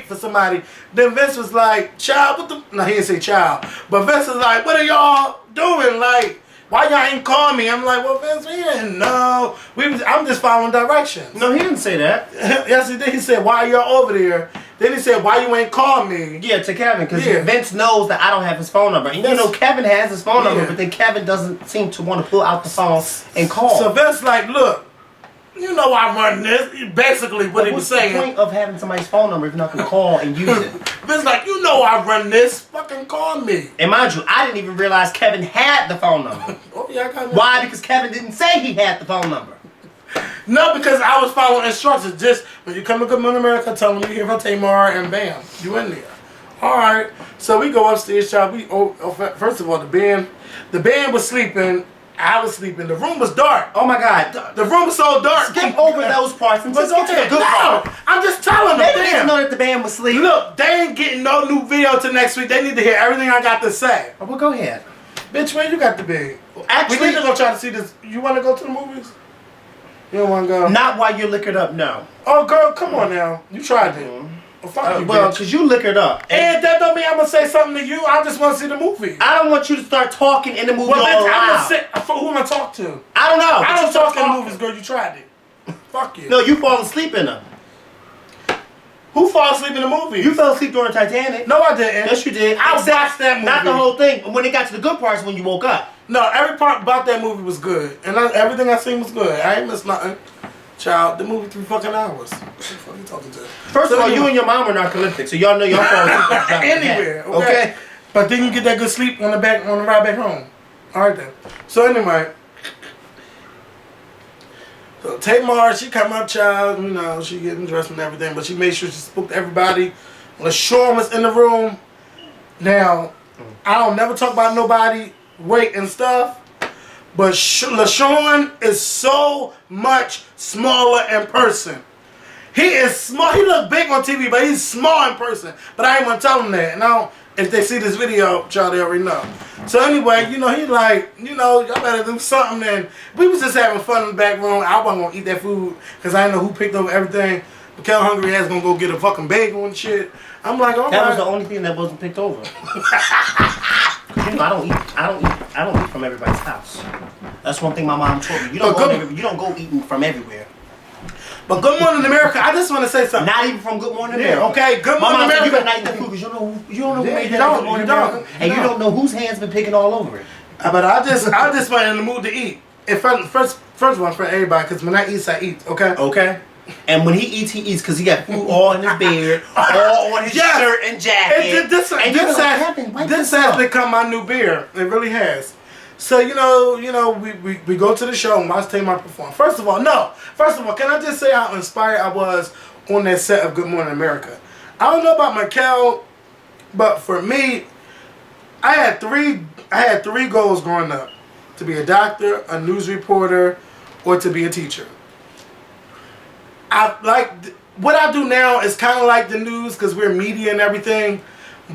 for somebody. Then Vince was like, child, what the... No, he didn't say child. But Vince was like, what are y'all doing? Like, why y'all ain't call me? I'm like, well, Vince, we didn't know. I'm just following directions. No, he didn't say that. Yes, he did. He said, why are y'all over there? Then he said, why you ain't call me? Yeah, to Kevin, because Vince knows that I don't have his phone number. And you know, Kevin has his phone number, but then Kevin doesn't seem to want to pull out the phone and call. So Vince like, look, you know I run this. Basically what he was saying. What's the point of having somebody's phone number if you're not going to call and use it? Vince like, you know I run this. Fucking call me. And mind you, I didn't even realize Kevin had the phone number. Oh, yeah, I got it. Why? Because Kevin didn't say he had the phone number. No, because I was following instructions. Just when you come to Good Morning America, tell them you hear from Tamar, and bam, you in there. All right. So we go upstairs, child. First of all, the band was sleeping. I was sleeping. The room was dark. Oh my God. The room was so dark. Skip over those parts and just get to the good part. I'm just telling them. They didn't know that the band was sleeping. Look, they ain't getting no new video till next week. They need to hear everything I got to say. Oh, well, go ahead. Bitch, where you got the big? Actually, we need to go try to see this. You want to go to the movies? You don't want to go? Not while you're liquored up, no. Oh, girl, come on now. You tried it. Well, fuck you, well, because you liquored up. And that don't don't mean I'm gonna say something to you. I just want to see the movie. I don't want you to start talking in the movie Well, all bitch, I'm loud. gonna sit. Who am I talk to? I don't know. I don't talk in movies, girl. You tried it. Fuck you. No, you fall asleep in them. Who fall asleep in the movie? You fell asleep during Titanic. No, I didn't. Yes, you did. I watched that movie. Not the whole thing. When it got to the good parts, when you woke up. No, every part about that movie was good, and everything I seen was good. I ain't missed nothing. Child, the movie 3 fucking hours. What the fuck you talking to? First of all, you and your mom are narcoleptic, so y'all know y'all fall asleep anywhere. Okay? But then you get that good sleep on the ride back home. All right then. So anyway, so Tamar, she come up, child. You know, she getting dressed and everything, but she made sure she spoke to everybody. LaShawn was in the room. Now, I don't never talk about nobody weight and stuff, but LaShawn is so much smaller in person. He is small. He look big on TV, but he's small in person. But I ain't gonna tell him that. And I don't, if they see this video, y'all they already know. So anyway, you know, he like, you know, y'all better do something. And we was just having fun in the back room. I wasn't gonna eat that food because I didn't know who picked up everything. But Kel hungry ass gonna go get a fucking bagel and shit. I'm like, all right. That was the only thing that wasn't picked over. You know, I don't eat from everybody's house. That's one thing my mom told me. You don't go eating from everywhere. But Good Morning America, I just want to say something. Not even from Good Morning America. Okay, Good My Morning mom said America. you better not eat that food because you don't know who made you that don't, Good Morning you don't, America. you And you don't. don't know whose hands been picking all over it. But I just went in the mood to eat. First one for everybody, because when I eat, okay? Okay. And when he eats because he got food all in his beard, all on his shirt and jacket. This has become my new beer. It really has. So we go to the show and watch Tamar perform. First of all, can I just say how inspired I was on that set of Good Morning America? I don't know about Mikel, but for me, I had three goals growing up: to be a doctor, a news reporter, or to be a teacher. What I do now is kind of like the news because we're media and everything,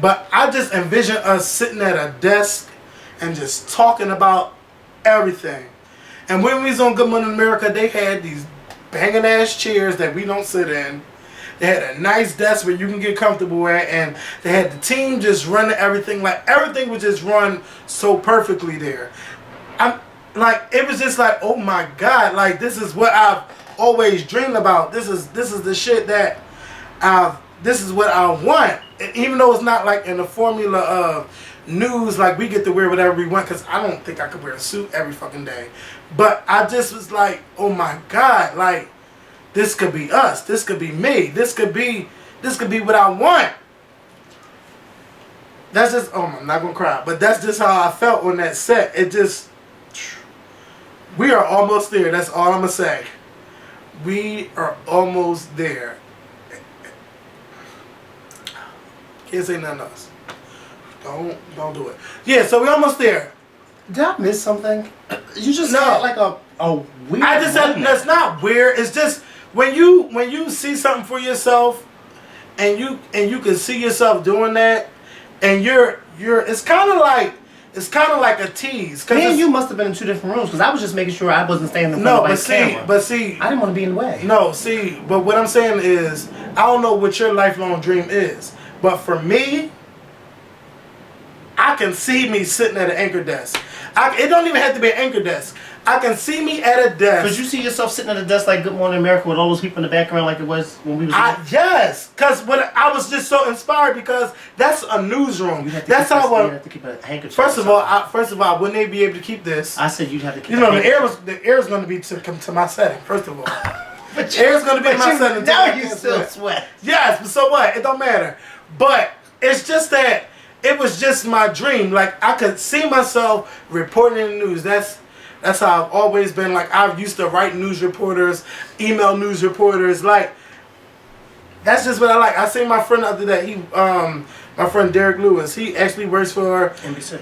but I just envision us sitting at a desk and just talking about everything. And when we was on Good Morning America, they had these banging ass chairs that we don't sit in. They had a nice desk where you can get comfortable at, and they had the team just running everything. Like everything was just run so perfectly there. It was just like, oh my God, like this is what I've always dreamed about. This is the shit that this is what I want. And even though it's not like in the formula of news, like we get to wear whatever we want, because I don't think I could wear a suit every fucking day. But I just was like, oh my God, like this could be us. This could be me. This could be what I want. That's just, I'm not gonna cry, but that's just how I felt on that set. It just, we are almost there. That's all I'm gonna say. We are almost there. Can't say nothing else. Don't do it. Yeah, so we're almost there. Did I miss something? You just No. had like a weird I just said moment. that's not weird. It's just when you see something for yourself, and you can see yourself doing that, and you're it's kind of like a tease. Me and you must have been in two different rooms because I was just making sure I wasn't standing in front of the camera. But see, I didn't want to be in the way. No, see, but what I'm saying is, I don't know what your lifelong dream is, but for me, I can see me sitting at an anchor desk. It don't even have to be an anchor desk. I can see me at a desk. Could you see yourself sitting at a desk like Good Morning America with all those people in the background like it was when we was yes, because I was just so inspired because that's a newsroom. That's how I have to keep a handkerchief. First of all, wouldn't they be able to keep this? I said you'd have to keep. The air is going to be to my setting. First of all, the air is going to be in my setting. Now you still sweat. Yes, but so what? It don't matter. But it's just that it was just my dream. Like I could see myself reporting in the news. That's how I've always been. Like I've used to write news reporters, email news reporters. Like that's just what I like. I seen my friend the other day. My friend Derek Lewis. He actually works for NBC.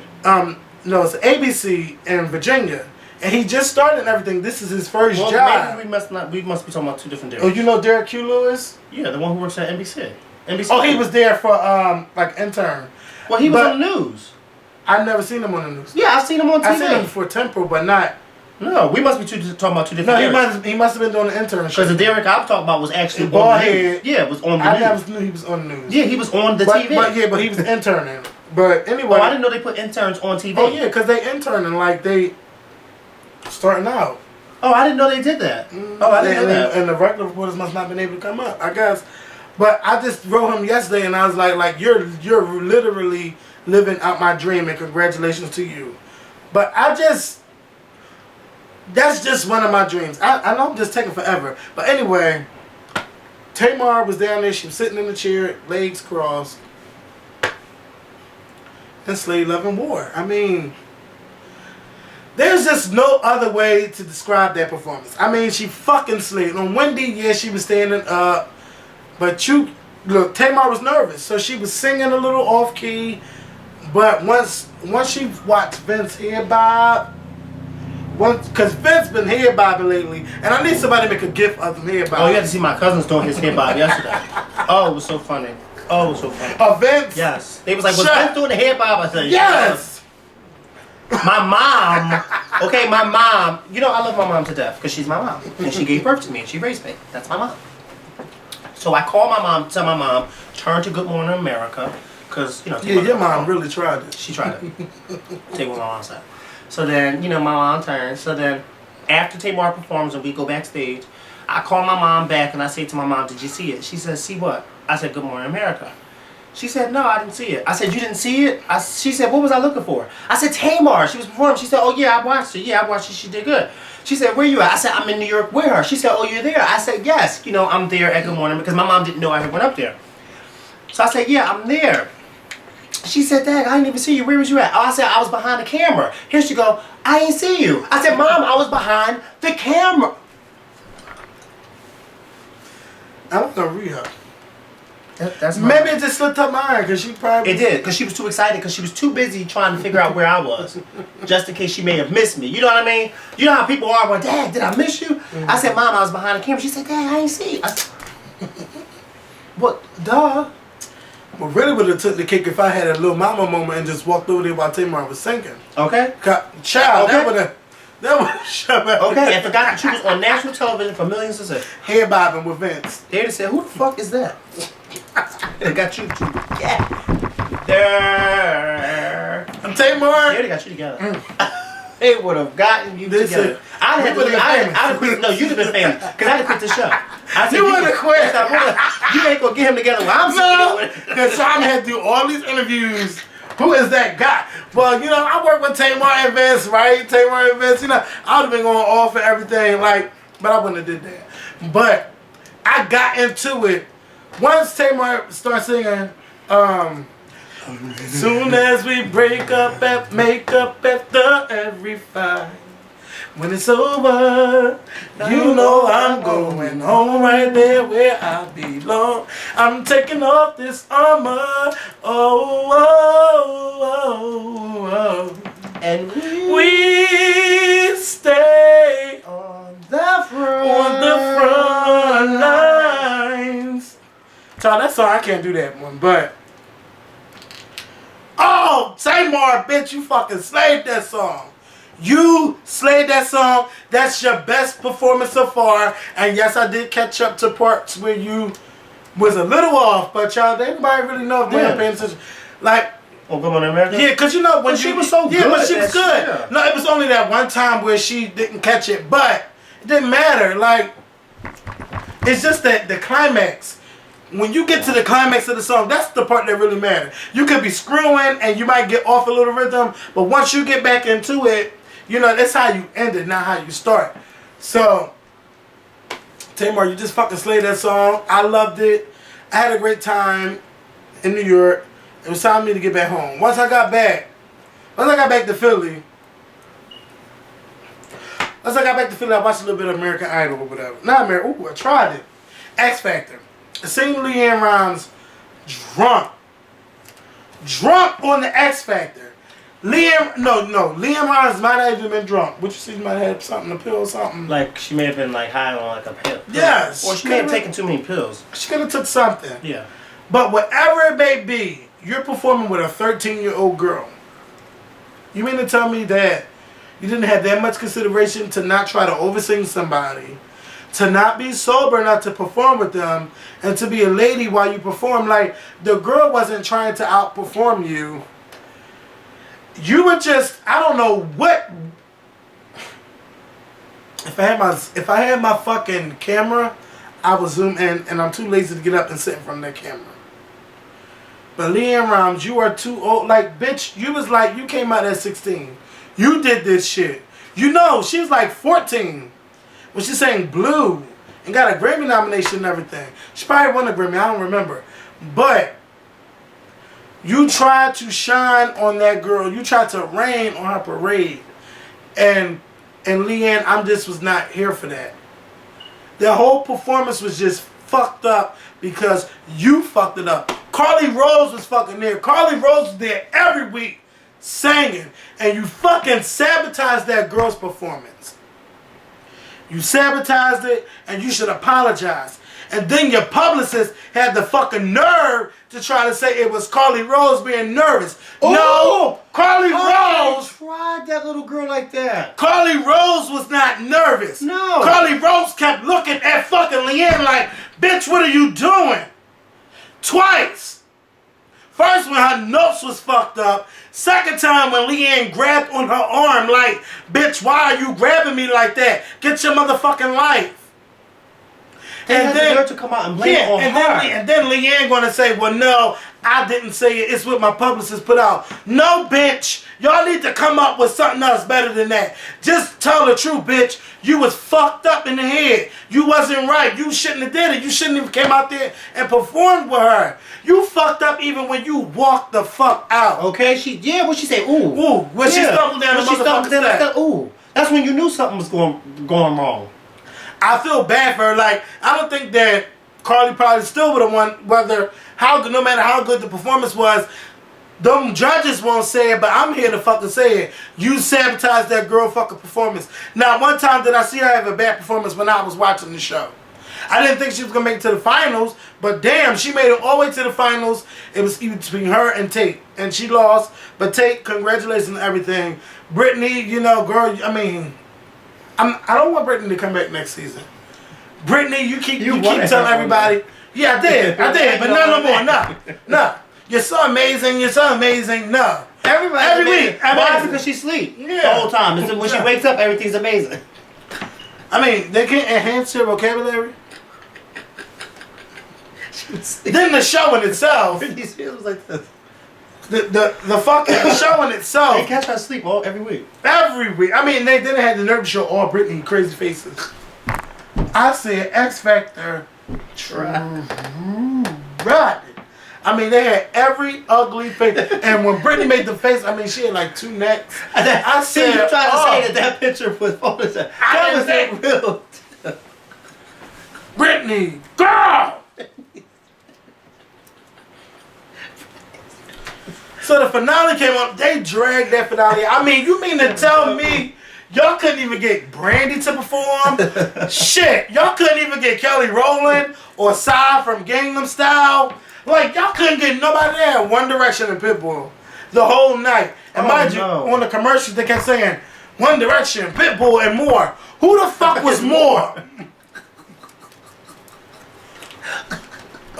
No, it's ABC in Virginia, and he just started and everything. This is his first job. Maybe we must be talking about two different Dereks. Oh, you know Derek Q. Lewis? Yeah, the one who works at NBC. Oh, he was there for like intern. Well, he was on the news. I've never seen him on the news. Yeah, I've seen him on TV. I've seen him for Temporal, but not No, we must be talking about two different. No, he must have been doing the internship. Because the Derek I'm talking about was actually bald on the head. news. Yeah, it was on the I news. never knew he was on the news. Yeah, he was on the TV. But he was interning. But anyway. Oh, I didn't know they put interns on TV. Oh yeah, because they interning like they starting out. Oh, I didn't know they did that. Oh, I didn't know that. And the regular reporters must not have been able to come up, I guess. But I just wrote him yesterday, and I was like you're literally living out my dream, and congratulations to you. But that's just one of my dreams. I know I'm just taking forever. But anyway, Tamar was down there. She was sitting in the chair, legs crossed, and Slade Love and War. I mean, there's just no other way to describe that performance. I mean, she fucking slayed. On Wendy, yeah, she was standing up. But look, Tamar was nervous. So she was singing a little off key. But once she watched Vince head bob, because Vince been head bobbing lately, and I need somebody to make a gif of him head bobbing. Oh, you had to see my cousins doing his head bob yesterday. Oh, it was so funny. Oh, it was so funny. Vince? Yes. They was like, was Vince doing the head bob? I said, yes. My mom, you know I love my mom to death because she's my mom. And she gave birth to me and she raised me. That's my mom. So I called my mom, tell my mom, turn to Good Morning America. Because, Yeah, your mom really tried it. She tried it. Take what my mom said. So then, my mom turned. So then, after Tamar performs and we go backstage, I call my mom back and I say to my mom, did you see it? She says, see what? I said, Good Morning America. She said, no, I didn't see it. I said, you didn't see it? She said, what was I looking for? I said, Tamar. She was performing. She said, oh, yeah, I watched it. Yeah, I watched it. She did good. She said, where you at? I said, I'm in New York with her. She said, oh, you're there? I said, yes. I'm there at Good Morning because my mom didn't know I had went up there. So I said, yeah, I'm there. She said, Dad, I didn't even see you. Where was you at? Oh, I said, I was behind the camera. Here she go, I didn't see you. I said, Mom, I was behind the camera. I'm not going to read her. That's maybe it just slipped up my mind because she probably... It did, because she was too excited because she was too busy trying to figure out where I was. Just in case she may have missed me. You know what I mean? You know how people are, well, Dad, did I miss you? Mm-hmm. I said, Mom, I was behind the camera. She said, Dad, I didn't see you. What? Duh. Well, really would have took the cake if I had a little mama moment and just walked over there while Tamar was singing. Okay. Child, okay. that would have shut up. Okay, and forgot that you was on national television for millions of seconds. Head bobbing with Vince. They would have said, who the fuck is that? They got you there. I'm Tamar. They would have got you together. They would have gotten you together. I'd have quit. No, you'd have been famous. Because I'd have quit the show. I said, you would have quit. You ain't going to get him together while I'm sitting there. Because Sean had to do all these interviews. Who is that guy? Well, I work with Tamar and Vince, right? Tamar and Vince, I would have been going off and everything, but I wouldn't have did that. But I got into it. Once Tamar started singing, soon as we break up and make up after every fight, when it's over, I'm going home right there where I belong. I'm taking off this armor, and we stay on the front lines. So that song, I can't do that one, but Tamar, bitch, you fucking slayed that song. You slayed that song. That's your best performance so far. And yes, I did catch up to parts where you was a little off, but y'all, anybody really know if they were paying attention? Like, Good Morning America? Yeah, because when she was so good. Yeah, but she was good. Yeah. No, it was only that one time where she didn't catch it, but it didn't matter. Like, it's just that the climax. When you get to the climax of the song, that's the part that really matters. You could be screwing and you might get off a little rhythm, but once you get back into it, that's how you end it, not how you start. So, Tamar, you just fucking slayed that song. I loved it. I had a great time in New York. It was time for me to get back home. Once I got back to Philly, I watched a little bit of American Idol or whatever. Not American. I tried it. X Factor. I seen LeAnn Rimes drunk on the X Factor. LeAnn Rimes might have even been drunk. Would you see, she might have had something, a pill or something? Like, she may have been, high on, a pill. Yes. Or she may have taken too many pills. She could have took something. Yeah. But whatever it may be, you're performing with a 13-year-old girl. You mean to tell me that You didn't have that much consideration to not try to oversing somebody, to not be sober enough to perform with them, and to be a lady while you perform. Like, the girl wasn't trying to outperform you. You were just, I don't know what. If I had my fucking camera, I would zoom in, and I'm too lazy to get up and sit in front of that camera. But LeAnn Rimes, you are too old. Like, bitch, you was like, you came out at 16. You did this shit. You know, she was like 14 when she sang Blue and got a Grammy nomination and everything. She probably won a Grammy, I don't remember. But you tried to shine on that girl. You tried to rain on her parade. And LeAnn, I just was not here for that. The whole performance was just fucked up because you fucked it up. Carly Rose was fucking there. Carly Rose was there every week singing. And you fucking sabotaged that girl's performance. You sabotaged it, and you should apologize. And then your publicist had the fucking nerve to try to say it was Carly Rose being nervous. Ooh, no, Carly Rose tried that little girl like that. Carly Rose was not nervous. No. Carly Rose kept looking at fucking LeAnn like, bitch, what are you doing? Twice. First when her notes was fucked up. Second time when LeAnn grabbed on her arm like, bitch, why are you grabbing me like that? Get your motherfucking life. And then to come out and blame it on her. And then LeAnn gonna say, well, no, I didn't say it. It's what my publicist put out. No, bitch. Y'all need to come up with something else better than that. Just tell the truth, bitch. You was fucked up in the head. You wasn't right. You shouldn't have did it. You shouldn't have came out there and performed with her. You fucked up even when you walked the fuck out. Okay, what she say? Ooh. Ooh. When she stumbled down the motherfucking step. Ooh. That's when you knew something was going wrong. I feel bad for her. Like, I don't think that Carly probably still would have won, no matter how good the performance was. Them judges won't say it, but I'm here to fucking say it. You sabotaged that girl fucking performance. Now, one time did I see her have a bad performance when I was watching the show. I didn't think she was going to make it to the finals, but damn, she made it all the way to the finals. It was even between her and Tate, and she lost. But Tate, congratulations on everything. Brittany, you know, girl, I mean, I don't want Brittany to come back next season. Brittany, you keep telling everybody. Yeah, I did, but no more, no. You're so amazing, no. Every week. Why? Because she sleep the whole time. And when she wakes up, everything's amazing. I mean, they can't enhance your vocabulary. Then the show in itself. These feels like this. The fucking show in itself. They catch her asleep every week. Every week. I mean, they didn't have the nerve to show all Britney crazy faces. I said X Factor. Right. I mean, they had every ugly face. And when Britney made the face, I mean, she had like two necks. I said, you trying to say that picture was Photoshop. That wasn't real. Britney, girl! So the finale came up. They dragged that finale. I mean, you mean to tell me y'all couldn't even get Brandy to perform? Shit, y'all couldn't even get Kelly Rowland or Psy from Gangnam Style. Like, y'all couldn't get nobody there. One Direction and Pitbull the whole night. And mind you, on the commercials they kept saying One Direction, Pitbull, and more. Who the fuck was more?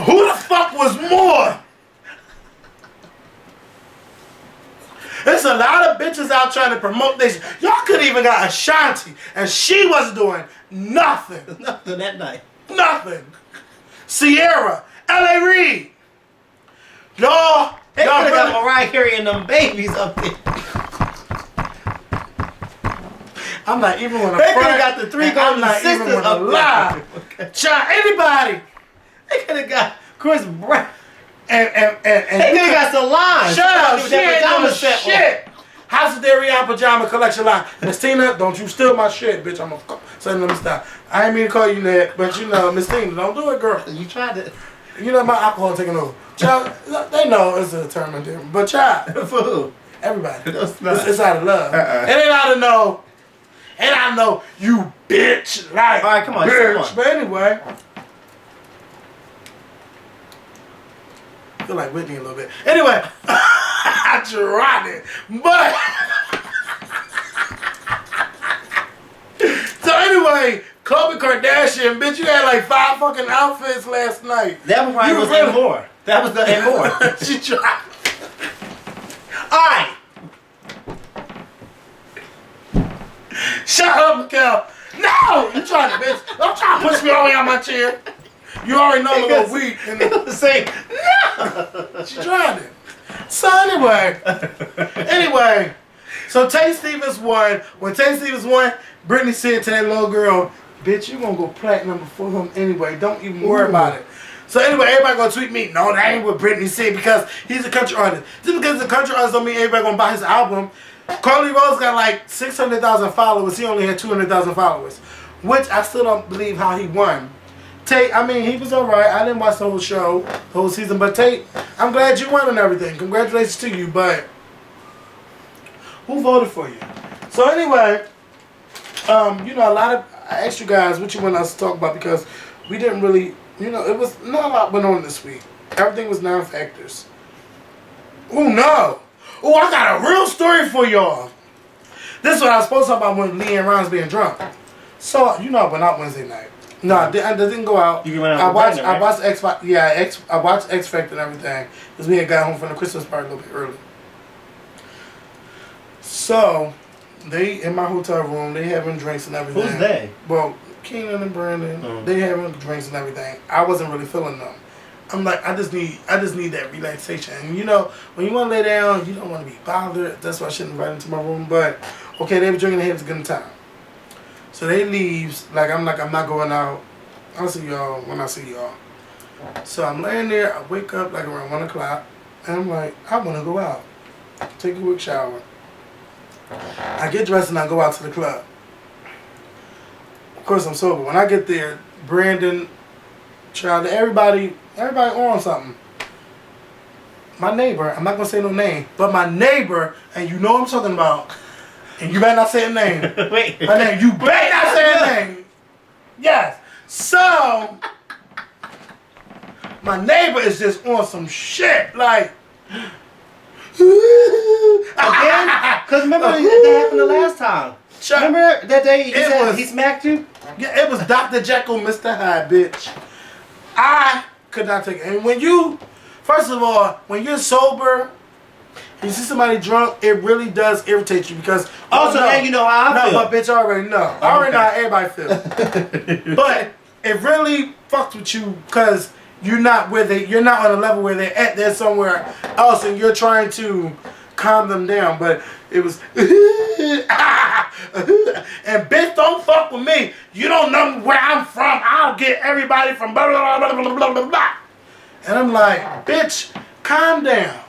Who the fuck was more? There's a lot of bitches out trying to promote this. Y'all could even got Ashanti, and she wasn't doing nothing. Nothing that night. Nothing. Sierra, L.A. Reid. Y'all could have got Mariah Carey and them babies up there. I'm not even with a They could have got the three golden sisters up there. Child, anybody. They could have got Chris Brown. And they could have got Solange. Shut up, she ain't doing shit. House of Darian pajama collection line. Miss Tina, don't you steal my shit, bitch. I'm gonna say let me stop. I ain't mean to call you that, but you know, Miss Tina, don't do it, girl. You tried it. You know my alcohol taking over. Child, they know it's a term of different. But child, for who? Everybody. It's out of love. It ain't out of no. And I know you bitch like. All right, come on, bitch. come on. But anyway. I feel like Whitney a little bit. Anyway, I tried it, but anyway, Khloe Kardashian, bitch, you had like 5 fucking outfits last night. That was probably You was really- and more. That was the and more. She tried. Alright. Shut up, Mikkel. No! You trying to, bitch. Don't try to push me all the way on my chair. You already know I'm a little weak. And Say, she tried it. So anyway, so Tay Stevens won. When Tay Stevens won, Britney said to that little girl, bitch, you gonna go platinum before him anyway. Don't even worry about it. So anyway, everybody gonna tweet me, no, that ain't what Britney said because he's a country artist. Just because he's a country artist don't mean everybody gonna buy his album. Carly Rose got like 600,000 followers. He only had 200,000 followers, which I still don't believe how he won. Tate, I mean, he was alright. I didn't watch the whole show, the whole season, but Tate, I'm glad you won and everything. Congratulations to you, but who voted for you? So anyway, you know, a lot of, I asked you guys what you want us to talk about because we didn't really, you know, it was not a lot went on this week. Everything was non-factors. Oh no! Oh, I got a real story for y'all. This is what I was supposed to talk about when LeAnn Ron's being drunk. So, you know, I went out Wednesday night. No, I didn't go out. You went out I with watched. Brandon, right? I watched X. Yeah, I watched X Factor and everything because we had got home from the Christmas party a little bit early. So, they in my hotel room. They having drinks and everything. Who's they? Well, Keenan and Brandon. They having drinks and everything. I wasn't really feeling them. I'm like, I just need that relaxation. And you know, when you want to lay down, you don't want to be bothered. That's why I shouldn't invite into my room. But okay, they were drinking. They had a good time. So they leaves. I'm not going out. I'll see y'all when I see y'all. So I'm laying there. I wake up like around 1 o'clock, and I'm like, I want to go out. Take a quick shower. I get dressed and I go out to the club. Of course, I'm sober. When I get there, Brandon, Child, everybody on something. My neighbor, I'm not gonna say no name, but my neighbor, and you know what I'm talking about, and you better not say a name. Wait. My name, you better not say a name. Yes. So, my neighbor is just on some shit, like. Again? Because remember that happened the last time. Remember that day he smacked you? Yeah, it was Dr. Jekyll, Mr. Hyde, bitch. I could not take it. And when you, first of all, when you're sober, you see somebody drunk, it really does irritate you because. Oh, so now you know how I feel. No, but bitch, I already know. I already know how everybody feels. But it really fucks with you because you're not you're not on a level where they're at. They're somewhere else, and you're trying to calm them down. But it was, and bitch, don't fuck with me. You don't know where I'm from. I'll get everybody from blah blah blah blah blah blah blah. And I'm like, bitch, calm down.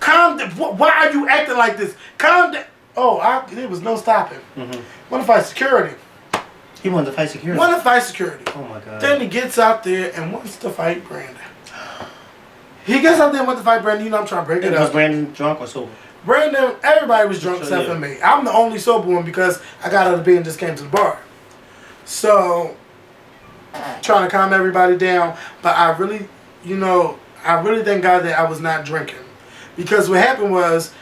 Calm down. Why are you acting like this? Calm down. Oh, there was no stopping. Want to fight security. He wanted to fight security. Want to fight security. Oh my God. Then he gets out there and wants to fight Brandon. He gets out there and wants to fight Brandon. You know I'm trying to break it up. Was Brandon drunk or sober? Brandon, everybody was drunk except for me. I'm the only sober one because I got out of bed and just came to the bar. So, trying to calm everybody down. But I really, I really thank God that I was not drinking. Because what happened was,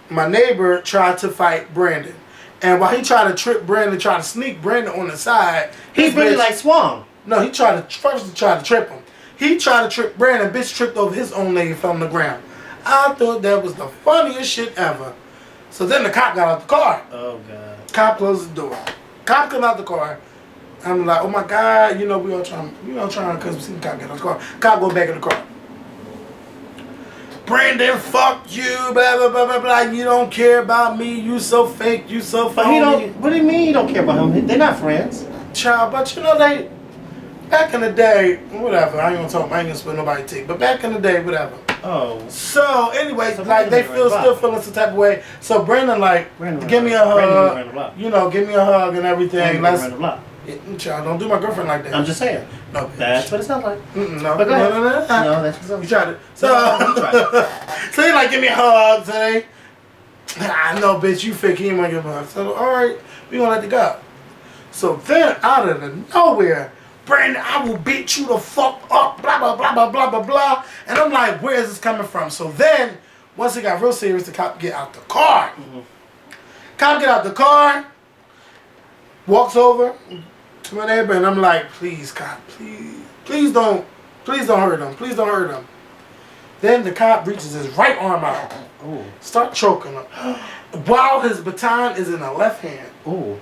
my neighbor tried to fight Brandon. And while he tried to trip Brandon, tried to sneak Brandon on the side. He's really like swung. No, he tried to trip him. He tried to trip Brandon. Bitch tripped over his own leg and fell on the ground. I thought that was the funniest shit ever. So then the cop got out the car. Oh God. Cop closed the door. Cop come out the car. I'm like, oh my God, we all trying, because we seen the cop get out the car. Cop go back in the car. Brandon, fuck you, blah, blah, blah, blah, blah. You don't care about me. You so fake. You so phony. But he don't. What do you mean you don't care about him? They're not friends. Child, but they, back in the day, whatever. I ain't gonna spill nobody tea. But back in the day, whatever. Oh. So anyway, so they still feeling some type of way. So Brandon give me a hug. Give me a hug and everything. Child, don't do my girlfriend like that. I'm just saying. No, bitch. That's what it sounds like. No, but go ahead. No, that's what it sounds like. You tried it. So, you tried. So he give me a hug today. I know, bitch, you fake. He ain't want to give a hug. So, all right, we gonna let it go. So then, out of the nowhere, Brandon, I will beat you the fuck up, blah, blah, blah, blah, blah, blah, blah. And I'm like, where is this coming from? So then, once it got real serious, the cop get out the car. Cop get out the car. walks over to my neighbor, and I'm like, please, cop, please don't hurt him. Please don't hurt him. Then the cop reaches his right arm out. Ooh. Start choking him. While his baton is in the left hand. Ooh.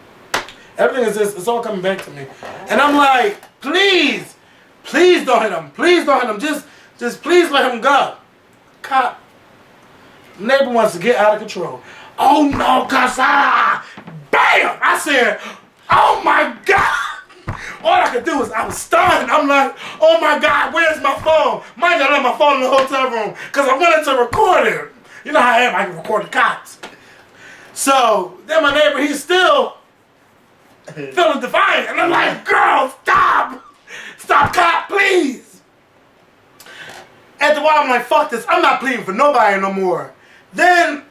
Everything is just, it's all coming back to me. And I'm like, please don't hit him. Please don't hit him. Just please let him go. Cop, neighbor wants to get out of control. Oh no, Casada! Bam! I said, oh my God! All I could do was, I was stunned. I'm like, oh my God, where's my phone? Mind you, I left my phone in the hotel room because I wanted to record it. You know how I am, I can record the cops. So, then my neighbor, he's still feeling defiant. And I'm like, girl, stop! Stop, cop, please! After a while, I'm like, fuck this. I'm not pleading for nobody no more. Then,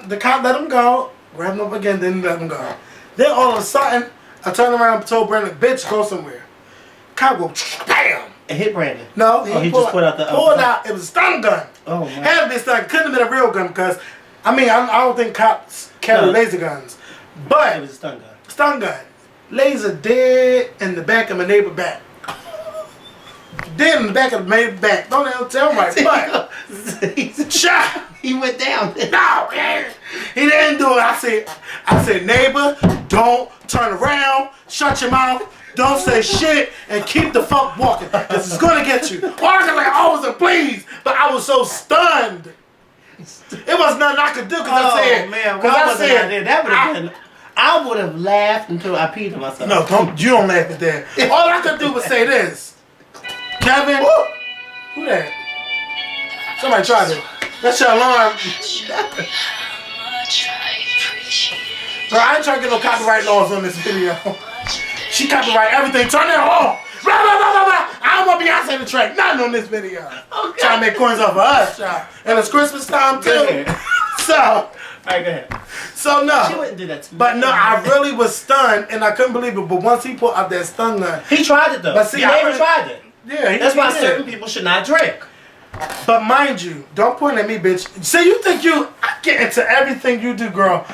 the cop let him go. Grabbed him up again, then let him go. Then, all of a sudden, I turned around and told Brandon, bitch, go somewhere. Cop go, bam! And hit Brandon. No, he just put out the... Pulled out, it was a stun gun. Oh, my. Had to be a stun gun. Couldn't have been a real gun because, I mean, I don't think cops carry laser guns. But, it was a stun gun. Stun gun. Laser dead in the back of my neighbor back. Dead in the back of the neighbor back. Don't ever tell him right. But, shot. He went down. No, man. He didn't do it. I said, neighbor, don't turn around. Shut your mouth. Don't say shit and keep the fuck walking. This is gonna get you. All I could like, oh, was a please, but I was so stunned. It was nothing I could do because I said, man, because I said that would have been. I would have laughed until I peed on myself. No, you don't laugh at that. All I could do was say this, Kevin. Who that? Somebody tried it. That's your alarm. Bro, I ain't trying to get no copyright laws on this video. She copyright everything. Turn it on. Blah, blah, blah, blah, blah. I don't want Beyonce to track nothing on this video. Okay. Trying to make coins off of us, child. And it's Christmas time too. So. Alright, go ahead. So no. She wouldn't do that to me. But no, I really was stunned and I couldn't believe it. But once he pulled out that stun gun. He tried it though. But see, he never tried it. Yeah, that's why did. certain people should not drink. But mind you, don't point at me, bitch. See, you think I get into everything you do, girl.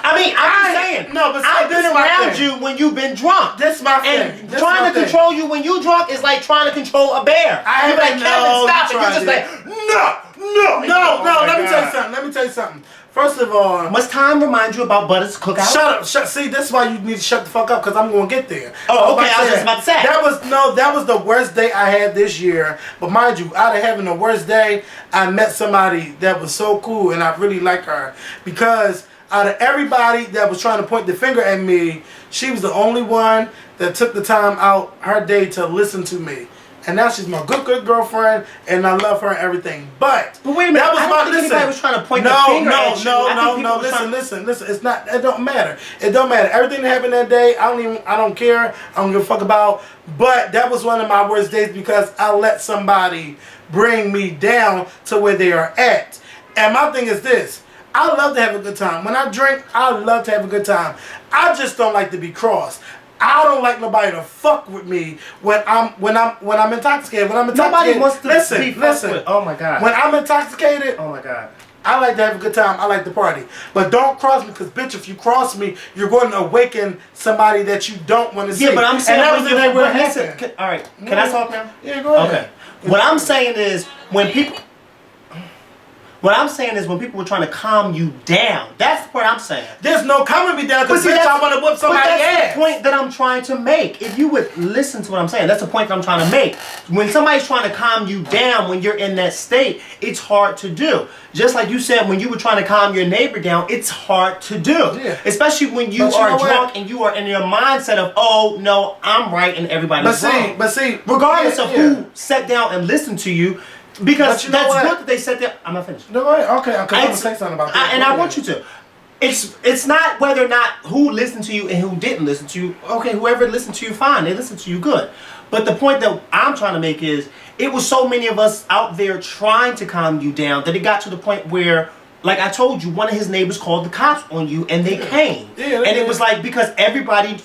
I mean, I'm just saying. No, but I've been around you when you've been drunk. This my and thing. Trying to control you when you drunk is like trying to control a bear. I You're like, Kevin, stop it. You're just like, no. Let me tell you something. First of all, must time remind you about Butter's cookout? Shut up. See, this is why you need to shut the fuck up because I'm gonna get there. Oh, okay. I was just about to say. That was the worst day I had this year. But mind you, out of having the worst day, I met somebody that was so cool and I really like her because out of everybody that was trying to point the finger at me, she was the only one that took the time out her day to listen to me. And now she's my good girlfriend, and I love her and everything. But wait a minute, that was I don't think anybody was trying to point the finger at you. No. Listen. It's not. It don't matter. It don't matter. Everything that happened that day, I don't care. I don't give a fuck about. But that was one of my worst days because I let somebody bring me down to where they are at. And my thing is this. I love to have a good time. When I drink, I love to have a good time. I just don't like to be crossed. I don't like nobody to fuck with me when I'm intoxicated. When I'm intoxicated, nobody wants to be listen. With. Oh my God. When I'm intoxicated, oh my God, I like to have a good time. I like to party, but don't cross me, because bitch, if you cross me, you're going to awaken somebody that you don't want to see. Yeah, but I'm saying, and that was the day where it happened. All right, can I talk now? Yeah, go ahead. Okay. What I'm saying is when people were trying to calm you down. That's the point I'm saying. There's no calming me down because bitch, I want to whip somebody's ass. That's the point that I'm trying to make. If you would listen to what I'm saying, that's the point that I'm trying to make. When somebody's trying to calm you down when you're in that state, it's hard to do. Just like you said, when you were trying to calm your neighbor down, it's hard to do. Yeah. Especially when you are drunk and you are in your mindset of, oh, no, I'm right and everybody's wrong. But see, regardless of who sat down and listened to you, because that's good that they said that. I'm not finished. No, okay, because I'm going to say something about that. And I want you to. It's not whether or not who listened to you and who didn't listen to you. Okay, whoever listened to you, fine. They listened to you, good. But the point that I'm trying to make is, it was so many of us out there trying to calm you down that it got to the point where, like I told you, one of his neighbors called the cops on you and they came. Yeah, and it was like, because everybody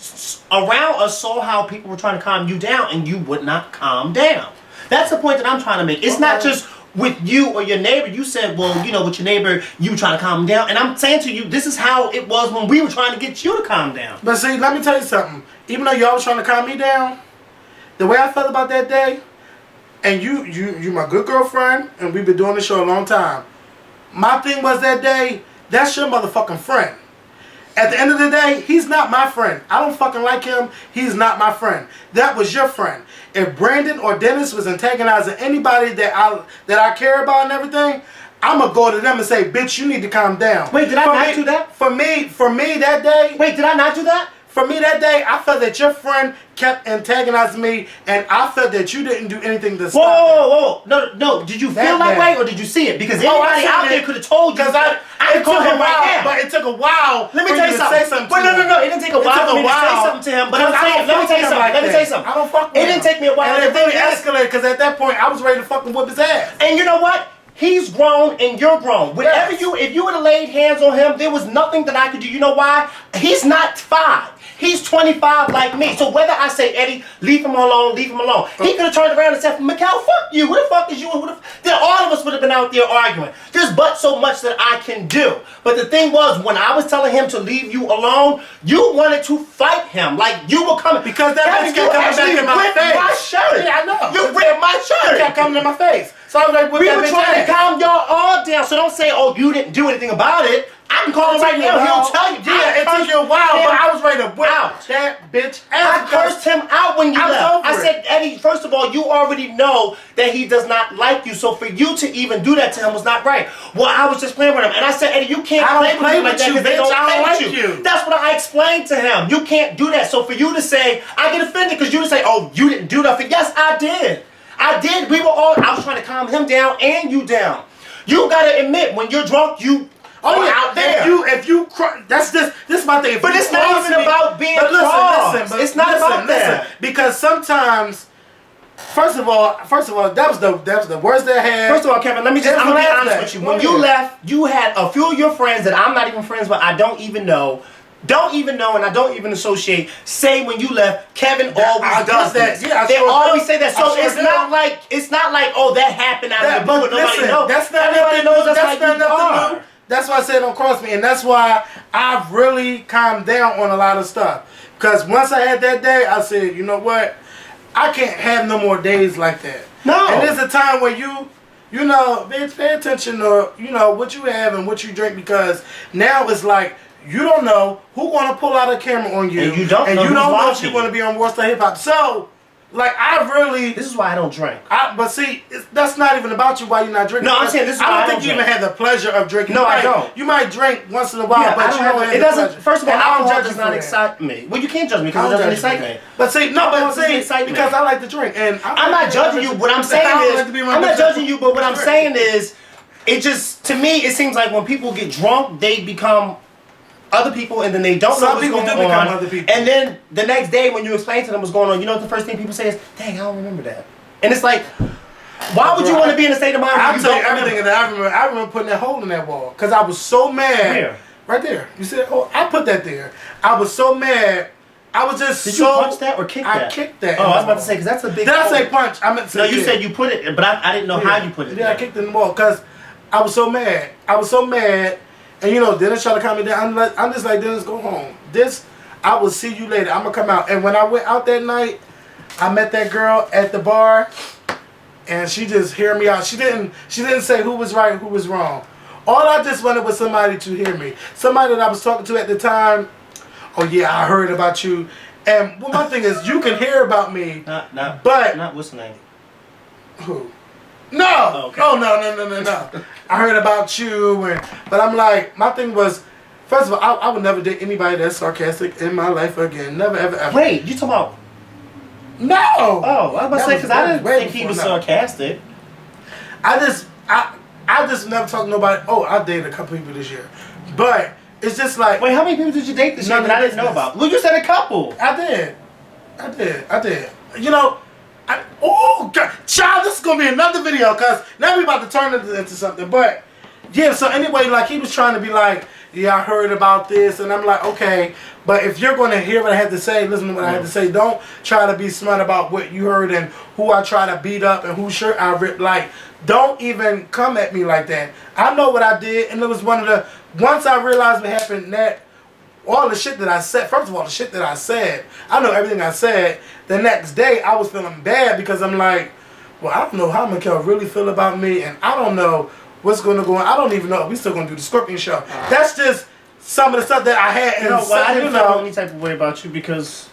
around us saw how people were trying to calm you down and you would not calm down. That's the point that I'm trying to make. It's not just with you or your neighbor. You said, well, you know, with your neighbor, you trying to calm him down. And I'm saying to you, this is how it was when we were trying to get you to calm down. But see, let me tell you something. Even though y'all was trying to calm me down, the way I felt about that day, and you my good girlfriend, and we've been doing this show a long time. My thing was that day, that's your motherfucking friend. At the end of the day, he's not my friend. I don't fucking like him. He's not my friend. That was your friend. If Brandon or Dennis was antagonizing anybody that I care about and everything, I'm gonna go to them and say, bitch, you need to calm down. Wait, did I not do that? For me that day. Wait, did I not do that? For me that day, I felt that your friend kept antagonizing me, and I felt that you didn't do anything to stop it. Whoa. No. Did you feel that way, or did you see it? Because anybody out there could have told you. Because I can call him right now. But it took a while. Let me tell you something. Wait, no. It didn't take a while for me to say something to him. But let me tell you something. I don't fuck with him. It didn't take me a while. And it really escalated because at that point, I was ready to fucking whip his ass. And you know what? He's grown and you're grown. If you would have laid hands on him, there was nothing that I could do. You know why? He's not 5. He's 25 like me. So whether I say, Eddie, leave him alone, he could have turned around and said, Mikhail, fuck you. Who the fuck is you? Then all of us would have been out there arguing. There's but so much that I can do. But the thing was, when I was telling him to leave you alone, you wanted to fight him. Like you were coming. Because that bitch kept coming back in my face. My shirt. Yeah, I know. You ripped my shirt. It kept coming in my face. So I was like, we were trying to calm y'all all down. So don't say, oh, you didn't do anything about it. I can call him right now. He'll tell you. Yeah, it took you a while, but I was ready to whip that bitch I ass. cursed him out when you left. I said, Eddie, first of all, you already know that he does not like you. So for you to even do that to him was not right. Well, I was just playing with him. And I said, Eddie, you can't play with him like that because they don't like you. That's what I explained to him. You can't do that. So for you to say, I get offended because you to say, oh, you didn't do nothing. Yes, I did. I did. I was trying to calm him down and you down. You gotta admit, when you're drunk, you out there. If you that's this is my thing. But it's not even about being cross. It's not about that. Because sometimes, first of all, that was the worst they had. First of all, Kevin, I'm gonna be honest with you. When you left, you had a few of your friends that I'm not even friends with. I don't even know, and I don't even associate. Say when you left, Kevin always does that. Yeah, they always say that. So it's not like oh that happened out of the blue and nobody knows. That's not everybody knows that's like you are. That's why I said don't cross me, and that's why I've really calmed down on a lot of stuff. Because once I had that day, I said, you know what, I can't have no more days like that. No. And there's a time where you know, bitch, pay attention to what you have and what you drink, because now it's like. You don't know who gonna pull out a camera on you, and you don't know if you're gonna be on World Star Hip Hop. So, like, I really. This is why I don't drink. But see, that's not even about you. Why you're not drinking? No, I'm saying this is why I don't think you even have the pleasure of drinking. No, I don't. You might drink once in a while, but you don't have it doesn't. First of all, alcohol does not you excite me. Well, you can't judge me because it doesn't excite me. But see, because I like to drink, and I'm not judging you. What I'm saying is, I'm not judging you. But what I'm saying is, it just to me, it seems like when people get drunk, they become other people, and then they don't know what's going on. Other people. And then the next day, when you explain to them what's going on, you know what the first thing people say is, "Dang, I don't remember that." And it's like, why would you want to be in a state of mind? I'll tell you everything that I remember putting that hole in that wall because I was so mad. Where? Right there. You said, "Oh, I put that there." I was so mad. I was just Did you punch that or kick that? I kicked that. Oh, I was about to say because that's a big. Did I say punch? I meant to. No, you said you put it, but I didn't know how you put it. Yeah, I kicked it in the wall because I was so mad. And Dennis tried to calm me down. I'm just like, Dennis, go home. I will see you later. I'm gonna come out. And when I went out that night, I met that girl at the bar, and she just heard me out. She didn't say who was right, who was wrong. All I just wanted was somebody to hear me. Somebody that I was talking to at the time. Oh yeah, I heard about you. And my thing is, you can hear about me, but what's the name? Who? No! Oh, okay. Oh, no. I heard about you, but I'm like, my thing was, first of all, I would never date anybody that's sarcastic in my life again. Never, ever, ever. Wait, you talking about? No! Oh, I was about to say, because I didn't think he was sarcastic. I just never talked to nobody. Oh, I dated a couple people this year. But it's just like. Wait, how many people did you date this year that I didn't know about? Well, you said a couple. I did. Oh, God. Child, this is going to be another video because now we're about to turn it into something. But Yeah, so anyway, like he was trying to be like, yeah, I heard about this, and I'm like, okay, but if you're going to hear what I had to say, listen to what I had to say. Don't try to be smart about what you heard and who I try to beat up and whose shirt I ripped. Like, don't even come at me like that. I know what I did, and it was one of the, once I realized what happened, that all the shit that I said, first of all, the shit that I said, I know everything I said. The next day, I was feeling bad because I'm like, well, I don't know how Mikkel really feel about me, and I don't know what's going to go on. I don't even know if we still going to do the Scorpion show. That's just some of the stuff that I had. You know, well, I didn't feel any type of way about you because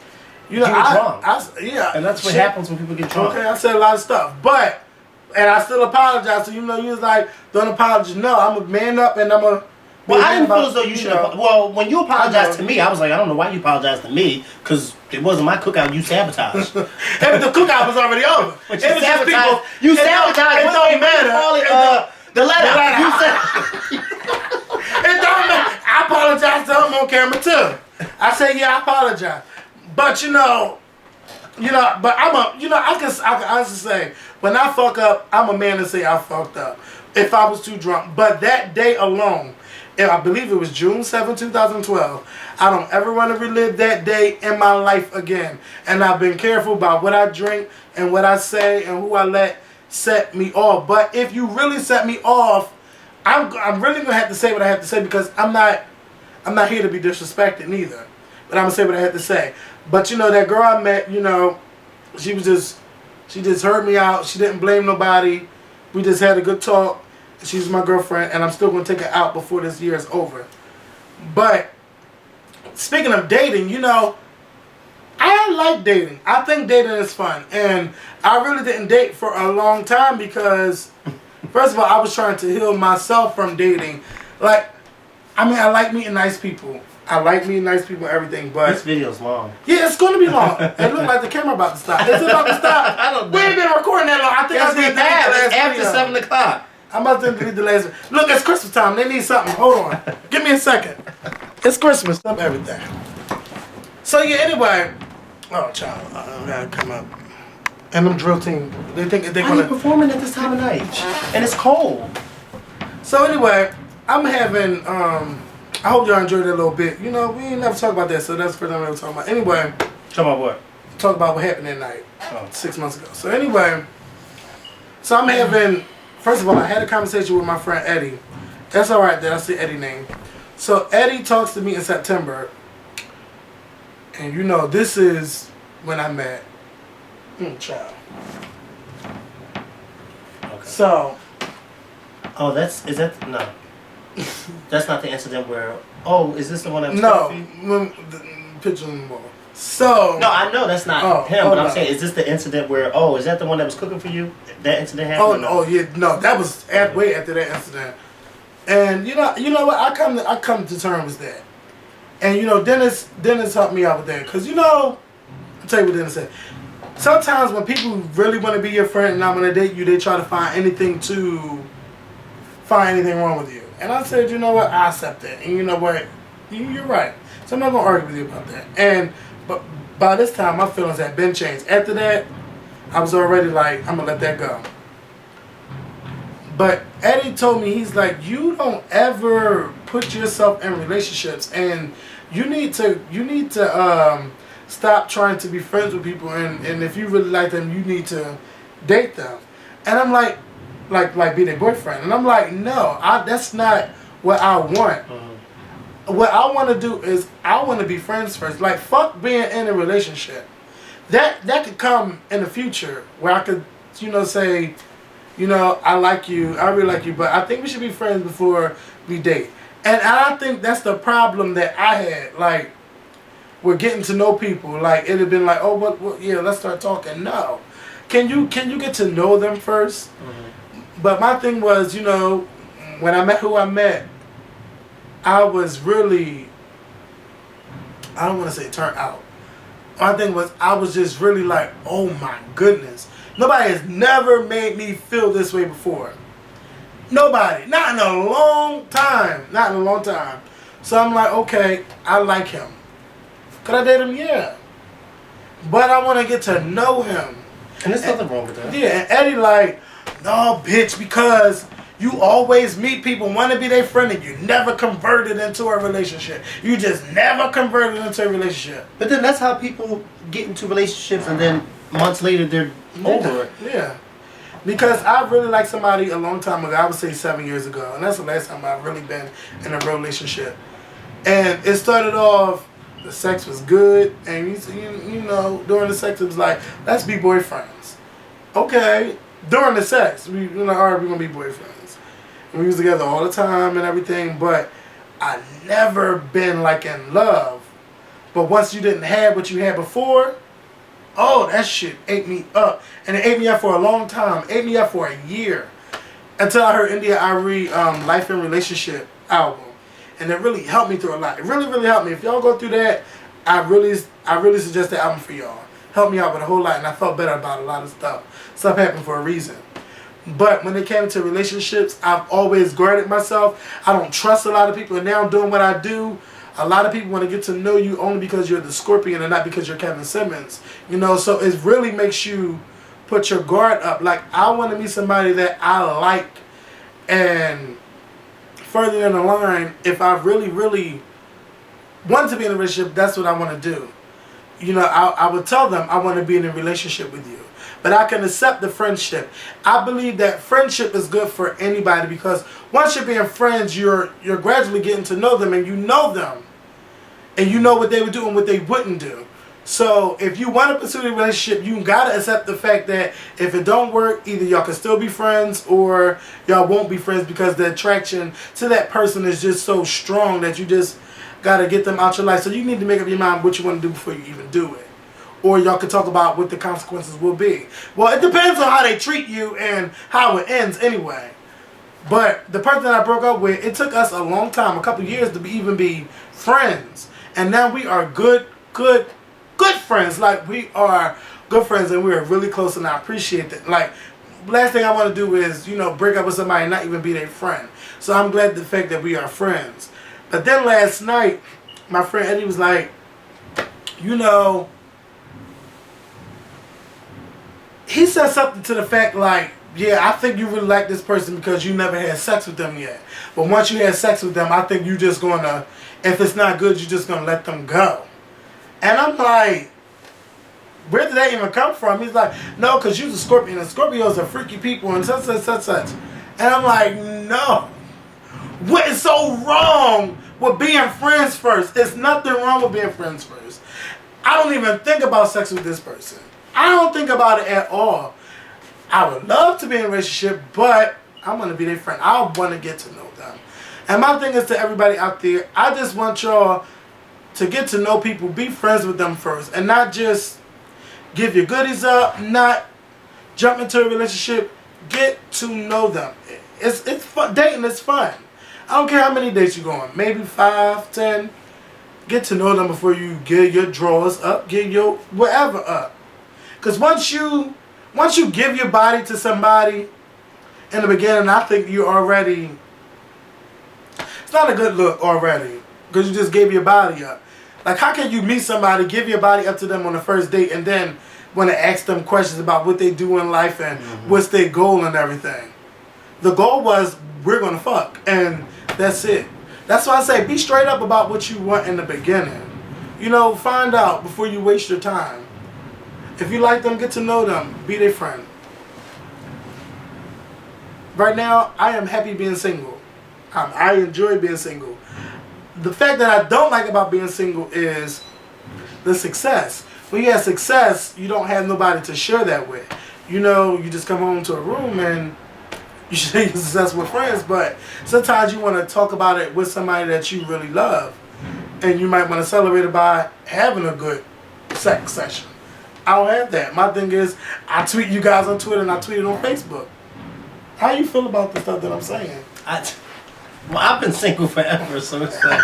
you were drunk. Yeah. And that's what happens when people get drunk. Okay, I said a lot of stuff. But, and I still apologize. So, you know, you was like, don't apologize. No, I'm a man up and I'm a... Well, I didn't feel as though you should have... Well, when you apologized to me, I was like, I don't know why you apologized to me, because it wasn't my cookout, you sabotaged. The cookout was already over. But you sabotaged. You sabotaged. It don't matter. Call it, the letter. You said... It don't matter. I apologize to him on camera, too. I say, yeah, I apologize. But, but I can honestly say, when I fuck up, I'm a man to say I fucked up if I was too drunk. But that day alone, and I believe it was June 7, 2012, I don't ever want to relive that day in my life again. And I've been careful about what I drink and what I say and who I let set me off. But if you really set me off, I'm really going to have to say what I have to say, because I'm not here to be disrespected neither. But I'm going to say what I had to say. But, that girl I met, she just heard me out. She didn't blame nobody. We just had a good talk. She's my girlfriend, and I'm still going to take her out before this year is over. But speaking of dating, I like dating. I think dating is fun. And I really didn't date for a long time because, first of all, I was trying to heal myself from dating. I like meeting nice people. Everything, but... This video's long. Yeah, it's going to be long. It looks like the camera about to stop. Is it about to stop? I don't know. We ain't been recording that long. I think I did It's after 7 o'clock. I'm about to delete the last one. Look, it's Christmas time. They need something. Hold on. Give me a second. It's Christmas. Stop everything. So, yeah, anyway. Oh, child. I gotta come up. And them drill team. They think they're Why are you gonna... performing at this time of night? And it's cold. So, anyway, I'm having... I hope y'all enjoyed it a little bit. We ain't never talk about that, so that's the first time I ever talk about. Anyway. Talk about what? Talk about what happened that night. 6 months ago. So, anyway. So, I'm having... First of all, I had a conversation with my friend Eddie. That's all right. That's the Eddie name. So Eddie talks to me in September, and this is when I met child. Okay. So. Oh, no. That's not the incident where. Oh, is this the one that was No, picture on the wall. So. No, I know that's not him, but I'm no. saying, is this the incident where? Oh, is that the one that was cooking for you? That incident happened? Oh yeah, no, that was way after that incident. And you know what? I come to terms with that. And Dennis helped me out with that, cause I'll tell you what Dennis said. Sometimes when people really want to be your friend and not want to date you, they try to find anything wrong with you. And I said, you know what? I accept that. And you know what? You're right. So I'm not gonna argue with you about that. But by this time, my feelings had been changed. After that, I was already like, I'm gonna let that go. But Eddie told me, he's like, you don't ever put yourself in relationships, and you need to stop trying to be friends with people, and if you really like them, you need to date them. And I'm like be their boyfriend. And I'm like, no, that's not what I want. What I want to do is I want to be friends first. Like, fuck being in a relationship. That could come in the future where I could, say, I like you, I really like you, but I think we should be friends before we date. And I think that's the problem that I had. Like, we're getting to know people. Like, it had been like, oh, what yeah, let's start talking. No. Can you get to know them first? Mm-hmm. But my thing was, when I met who I met, I was really, I don't want to say turned out. My thing was, I was just really like, oh my goodness. Nobody has never made me feel this way before. Nobody. Not in a long time. So I'm like, okay, I like him. Could I date him? Yeah. But I want to get to know him. And there's nothing wrong with that. Yeah, and Eddie like, no, bitch, because You always meet people, want to be their friend, and you never converted into a relationship. You just never converted into a relationship. But then that's how people get into relationships, and then months later they're over it. Yeah. Because I really liked somebody a long time ago. I would say 7 years ago, and that's the last time I've really been in a relationship. And it started off, the sex was good, and you know, during the sex it was like, let's be boyfriends. Okay, during the sex, all right, we're gonna be boyfriends. And we was together all the time and everything, but I never been like in love. But once you didn't have what you had before, oh, that shit ate me up. And it ate me up for a long time. Ate me up for a year. Until I heard India Irie Life and Relationship album. And it really helped me through a lot. It really, really helped me. If y'all go through that, I really suggest that album for y'all. Helped me out with a whole lot, and I felt better about a lot of stuff. Stuff happened for a reason. But when it came to relationships, I've always guarded myself. I don't trust a lot of people, and now I'm doing what I do. A lot of people want to get to know you only because you're the Scorpion and not because you're Kevin Simmons. You know, so it really makes you put your guard up. Like, I want to meet somebody that I like, and further down the line, if I really, really want to be in a relationship, that's what I want to do. You know, I would tell them I want to be in a relationship with you. But I can accept the friendship. I believe that friendship is good for anybody, because once you're being friends, you're gradually getting to know them, and you know them. And you know what they would do and what they wouldn't do. So if you want to pursue a relationship, you got to accept the fact that if it don't work, either y'all can still be friends or y'all won't be friends, because the attraction to that person is just so strong that you just got to get them out your life. So you need to make up your mind what you want to do before you even do it. Or y'all can talk about what the consequences will be. Well, it depends on how they treat you and how it ends anyway. But the person that I broke up with, it took us a long time, a couple years, to even be friends. And now we are good friends. Like, we are good friends, and we are really close, and I appreciate that. Like, last thing I want to do is, you know, break up with somebody and not even be their friend. So I'm glad the fact that we are friends. But then last night, my friend Eddie was like, you know, he said something to the fact like, yeah, I think you really like this person because you never had sex with them yet. But once you had sex with them, I think you're just going to, if it's not good, you're just going to let them go. And I'm like, where did that even come from? He's like, no, because you're a Scorpion, and Scorpios are freaky people, and such. And I'm like, no. What is so wrong with being friends first? There's nothing wrong with being friends first. I don't even think about sex with this person. I don't think about it at all. I would love to be in a relationship, but I'm going to be their friend. I want to get to know them. And my thing is to everybody out there, I just want y'all to get to know people, be friends with them first, and not just give your goodies up, not jump into a relationship. Get to know them. It's fun. Dating is fun. I don't care how many dates you go on. Maybe 5, 10. Get to know them before you get your drawers up, get your whatever up. Because once you give your body to somebody in the beginning, I think you already, it's not a good look already, because you just gave your body up. Like, how can you meet somebody, give your body up to them on the first date, and then want to ask them questions about what they do in life and what's their goal and everything? The goal was, we're going to fuck, and that's it. That's why I say, be straight up about what you want in the beginning. You know, find out before you waste your time. If you like them, get to know them. Be their friend. Right now, I am happy being single. I enjoy being single. The fact that I don't like about being single is the success. When you have success, you don't have nobody to share that with. You know, you just come home to a room and you share your success with friends, but sometimes you want to talk about it with somebody that you really love. And you might want to celebrate it by having a good sex session. I don't have that. My thing is, I tweet you guys on Twitter and I tweet it on Facebook. How you feel about the stuff that I'm saying? Well, I've been single forever, so it's like...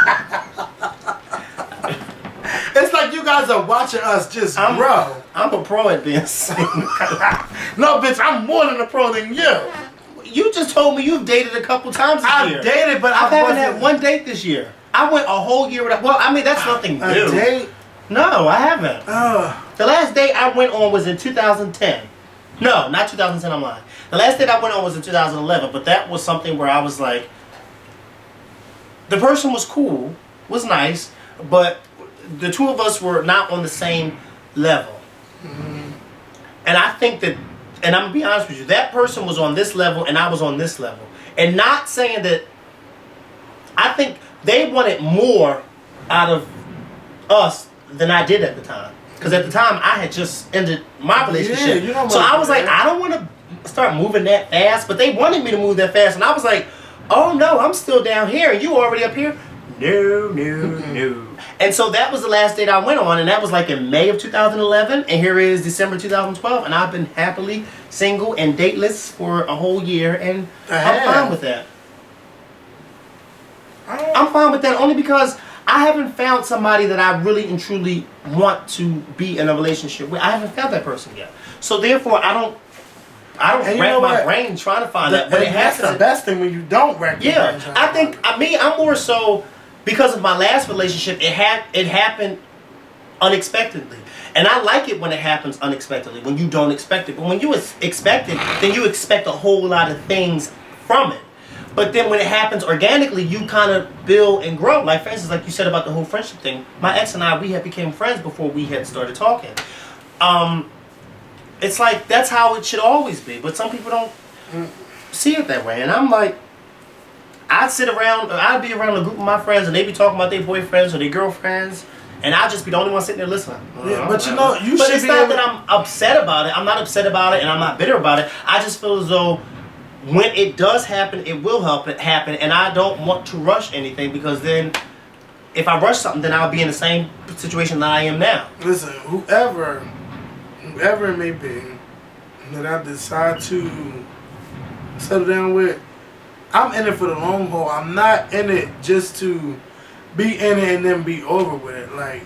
It's like you guys are watching us just grow. I'm a pro at being single. No, bitch, I'm more than a pro than you. You just told me you've dated a couple times this year. I've dated, but I haven't had one date this year. I went a whole year without... Well, I mean, that's nothing new. A date? No, I haven't. The last date I went on was in 2010. No, not 2010, I'm lying. The last date I went on was in 2011, but that was something where I was like, the person was cool, was nice, but the two of us were not on the same level. Mm-hmm. And I think that, and I'm gonna be honest with you, that person was on this level and I was on this level. And not saying that, I think they wanted more out of us than I did at the time. Because at the time, I had just ended my relationship. Yeah, so I was like, I don't want to start moving that fast. But they wanted me to move that fast. And I was like, oh no, I'm still down here. And you already up here? No, no. And so that was the last date I went on. And that was like in May of 2011. And here is December 2012. And I've been happily single and dateless for a whole year. And I'm fine with that. I'm fine with that only because I haven't found somebody that I really and truly want to be in a relationship with. I haven't found that person yet. So therefore, I don't rack my brain trying to find that. But that's the best thing when you don't rack your brain. Yeah, I think I'm more so because of my last relationship. It happened unexpectedly, and I like it when it happens unexpectedly. When you don't expect it, but when you expect it, then you expect a whole lot of things from it. But then when it happens organically, you kind of build and grow. Like, for instance, like you said about the whole friendship thing. My ex and I, we had became friends before we had started talking. It's like, that's how it should always be. But some people don't see it that way. And I'm like, I'd be around a group of my friends, and they'd be talking about their boyfriends or their girlfriends. And I'd just be the only one sitting there listening. Yeah, but you know, But it's not that I'm upset about it. I'm not upset about it, and I'm not bitter about it. I just feel as though when it does happen, it will happen, and I don't want to rush anything, because then if I rush something, then I'll be in the same situation that I am now. Listen, whoever it may be that I decide to settle down with, I'm in it for the long haul. I'm not in it just to be in it and then be over with it. Like,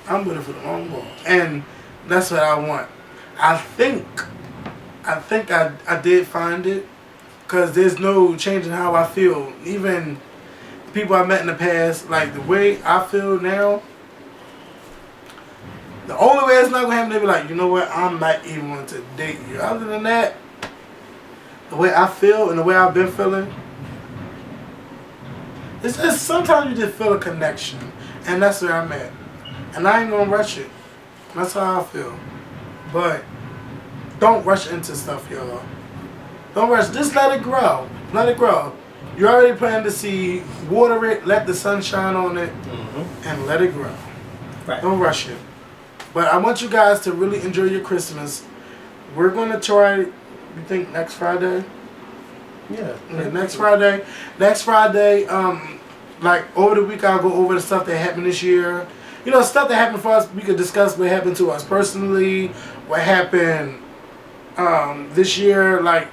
I'm with it for the long haul, and that's what I want. I think I did find it, because there's no changing how I feel. Even people I met in the past, like the way I feel now, the only way it's not going to happen, they be like, you know what, I'm not even going to date you. Other than that, the way I feel and the way I've been feeling, it's just sometimes you just feel a connection, and that's where I'm at. And I ain't going to rush it. That's how I feel. But don't rush into stuff, y'all. Don't rush. Just let it grow. Let it grow. You already planted the seed. Water it. Let the sun shine on it. Mm-hmm. And let it grow. Right. Don't rush it. But I want you guys to really enjoy your Christmas. We're going to try, you think, next Friday? Yeah. Next Friday. Next Friday, like over the week, I'll go over the stuff that happened this year. You know, stuff that happened for us. We could discuss what happened to us personally, what happened this year, like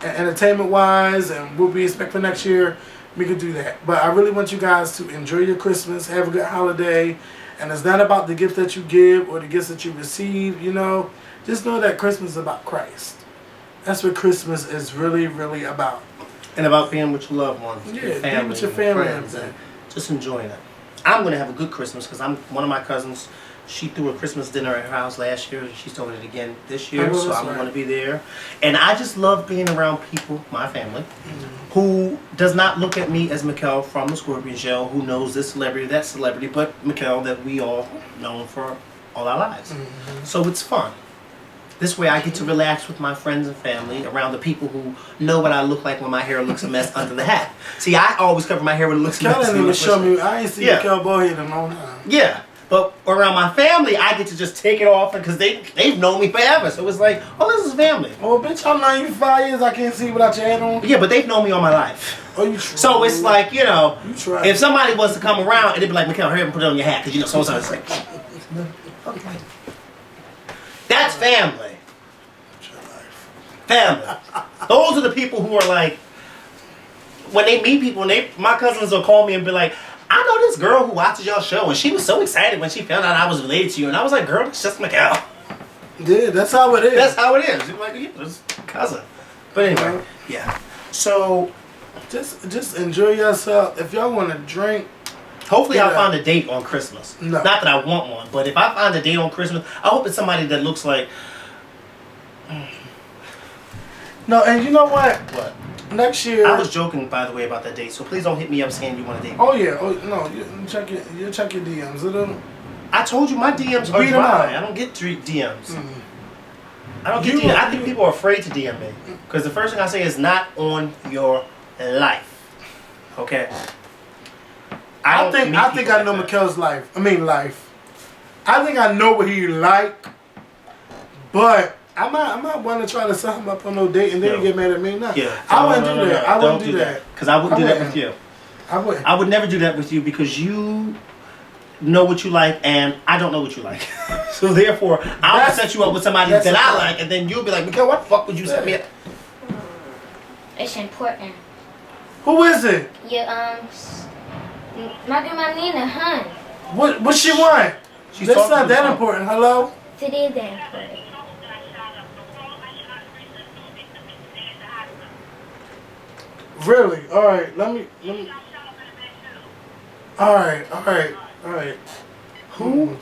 entertainment wise, and what we expect for next year. We could do that. But I really want you guys to enjoy your Christmas, have a good holiday, and it's not about the gifts that you give or the gifts that you receive. You know, just know that Christmas is about Christ. That's what Christmas is really, really about. And about being with your loved ones, your family, being with your family, friends, and just enjoying it. I'm gonna have a good Christmas, because one of my cousins, she threw a Christmas dinner at her house last year. She's doing it again this year, so I'm going to be there. And I just love being around people, my family, who does not look at me as Mikkel from the Scorpion Show, who knows this celebrity, that celebrity, but Mikkel that we all known for all our lives. Mm-hmm. So it's fun. This way I get to relax with my friends and family around the people who know what I look like when my hair looks a mess under the hat. See, I always cover my hair when it looks a mess. I ain't seen Mikkel Boyhead in a long time. Yeah. But around my family, I get to just take it off, because they've known me forever. So it's like, oh, this is family. Oh, bitch, I'm 95 years. I can't see without your head on. Yeah, but they've known me all my life. Oh, you true. So it's like, you know, if somebody was to come around and they'd be like, Mikkel, hurry up and put it on your hat, because, you know, so it's like, okay. That's family. Family. Those are the people who are like, when they meet people, my cousins will call me and be like, I know this girl who watches y'all show, and she was so excited when she found out I was related to you. And I was like, girl, it's just Mikkel. Yeah, that's how it is. That's how it is. You're like, yeah, it's cousin. But anyway, yeah. So, just enjoy yourself. If y'all want to drink, hopefully I'll find a date on Christmas. No. Not that I want one, but if I find a date on Christmas, I hope it's somebody that looks like, No, and you know what? What? Next year. I was joking, by the way, about that date, so please don't hit me up saying you want to date me. Oh yeah. Oh no. You check your DMs. I told you my DMs are Read 'em out. dry. I don't get DMs. Mm. I don't get DMs. I think people are afraid to DM me. Because the first thing I say is not on your life. Okay? I think I know Mikkel's life. Life. I think I know what he like, but I'm not want to try to set him up on no date and then No. you get mad at me. No. Yeah. I wouldn't do that. I wouldn't do that. Because I wouldn't do that with you. I wouldn't. I would never do that with you because you know what you like and I don't know what you like. So therefore, I'll set you up with somebody that I like and then you'll be like, Mikkel, what the fuck would you set me up? It's important. Who is it? My grandma Nina, hun. What she want? She's That's talking not to the that phone. important. Hello? Today is that important. Really? All right. Let me. All right. Who?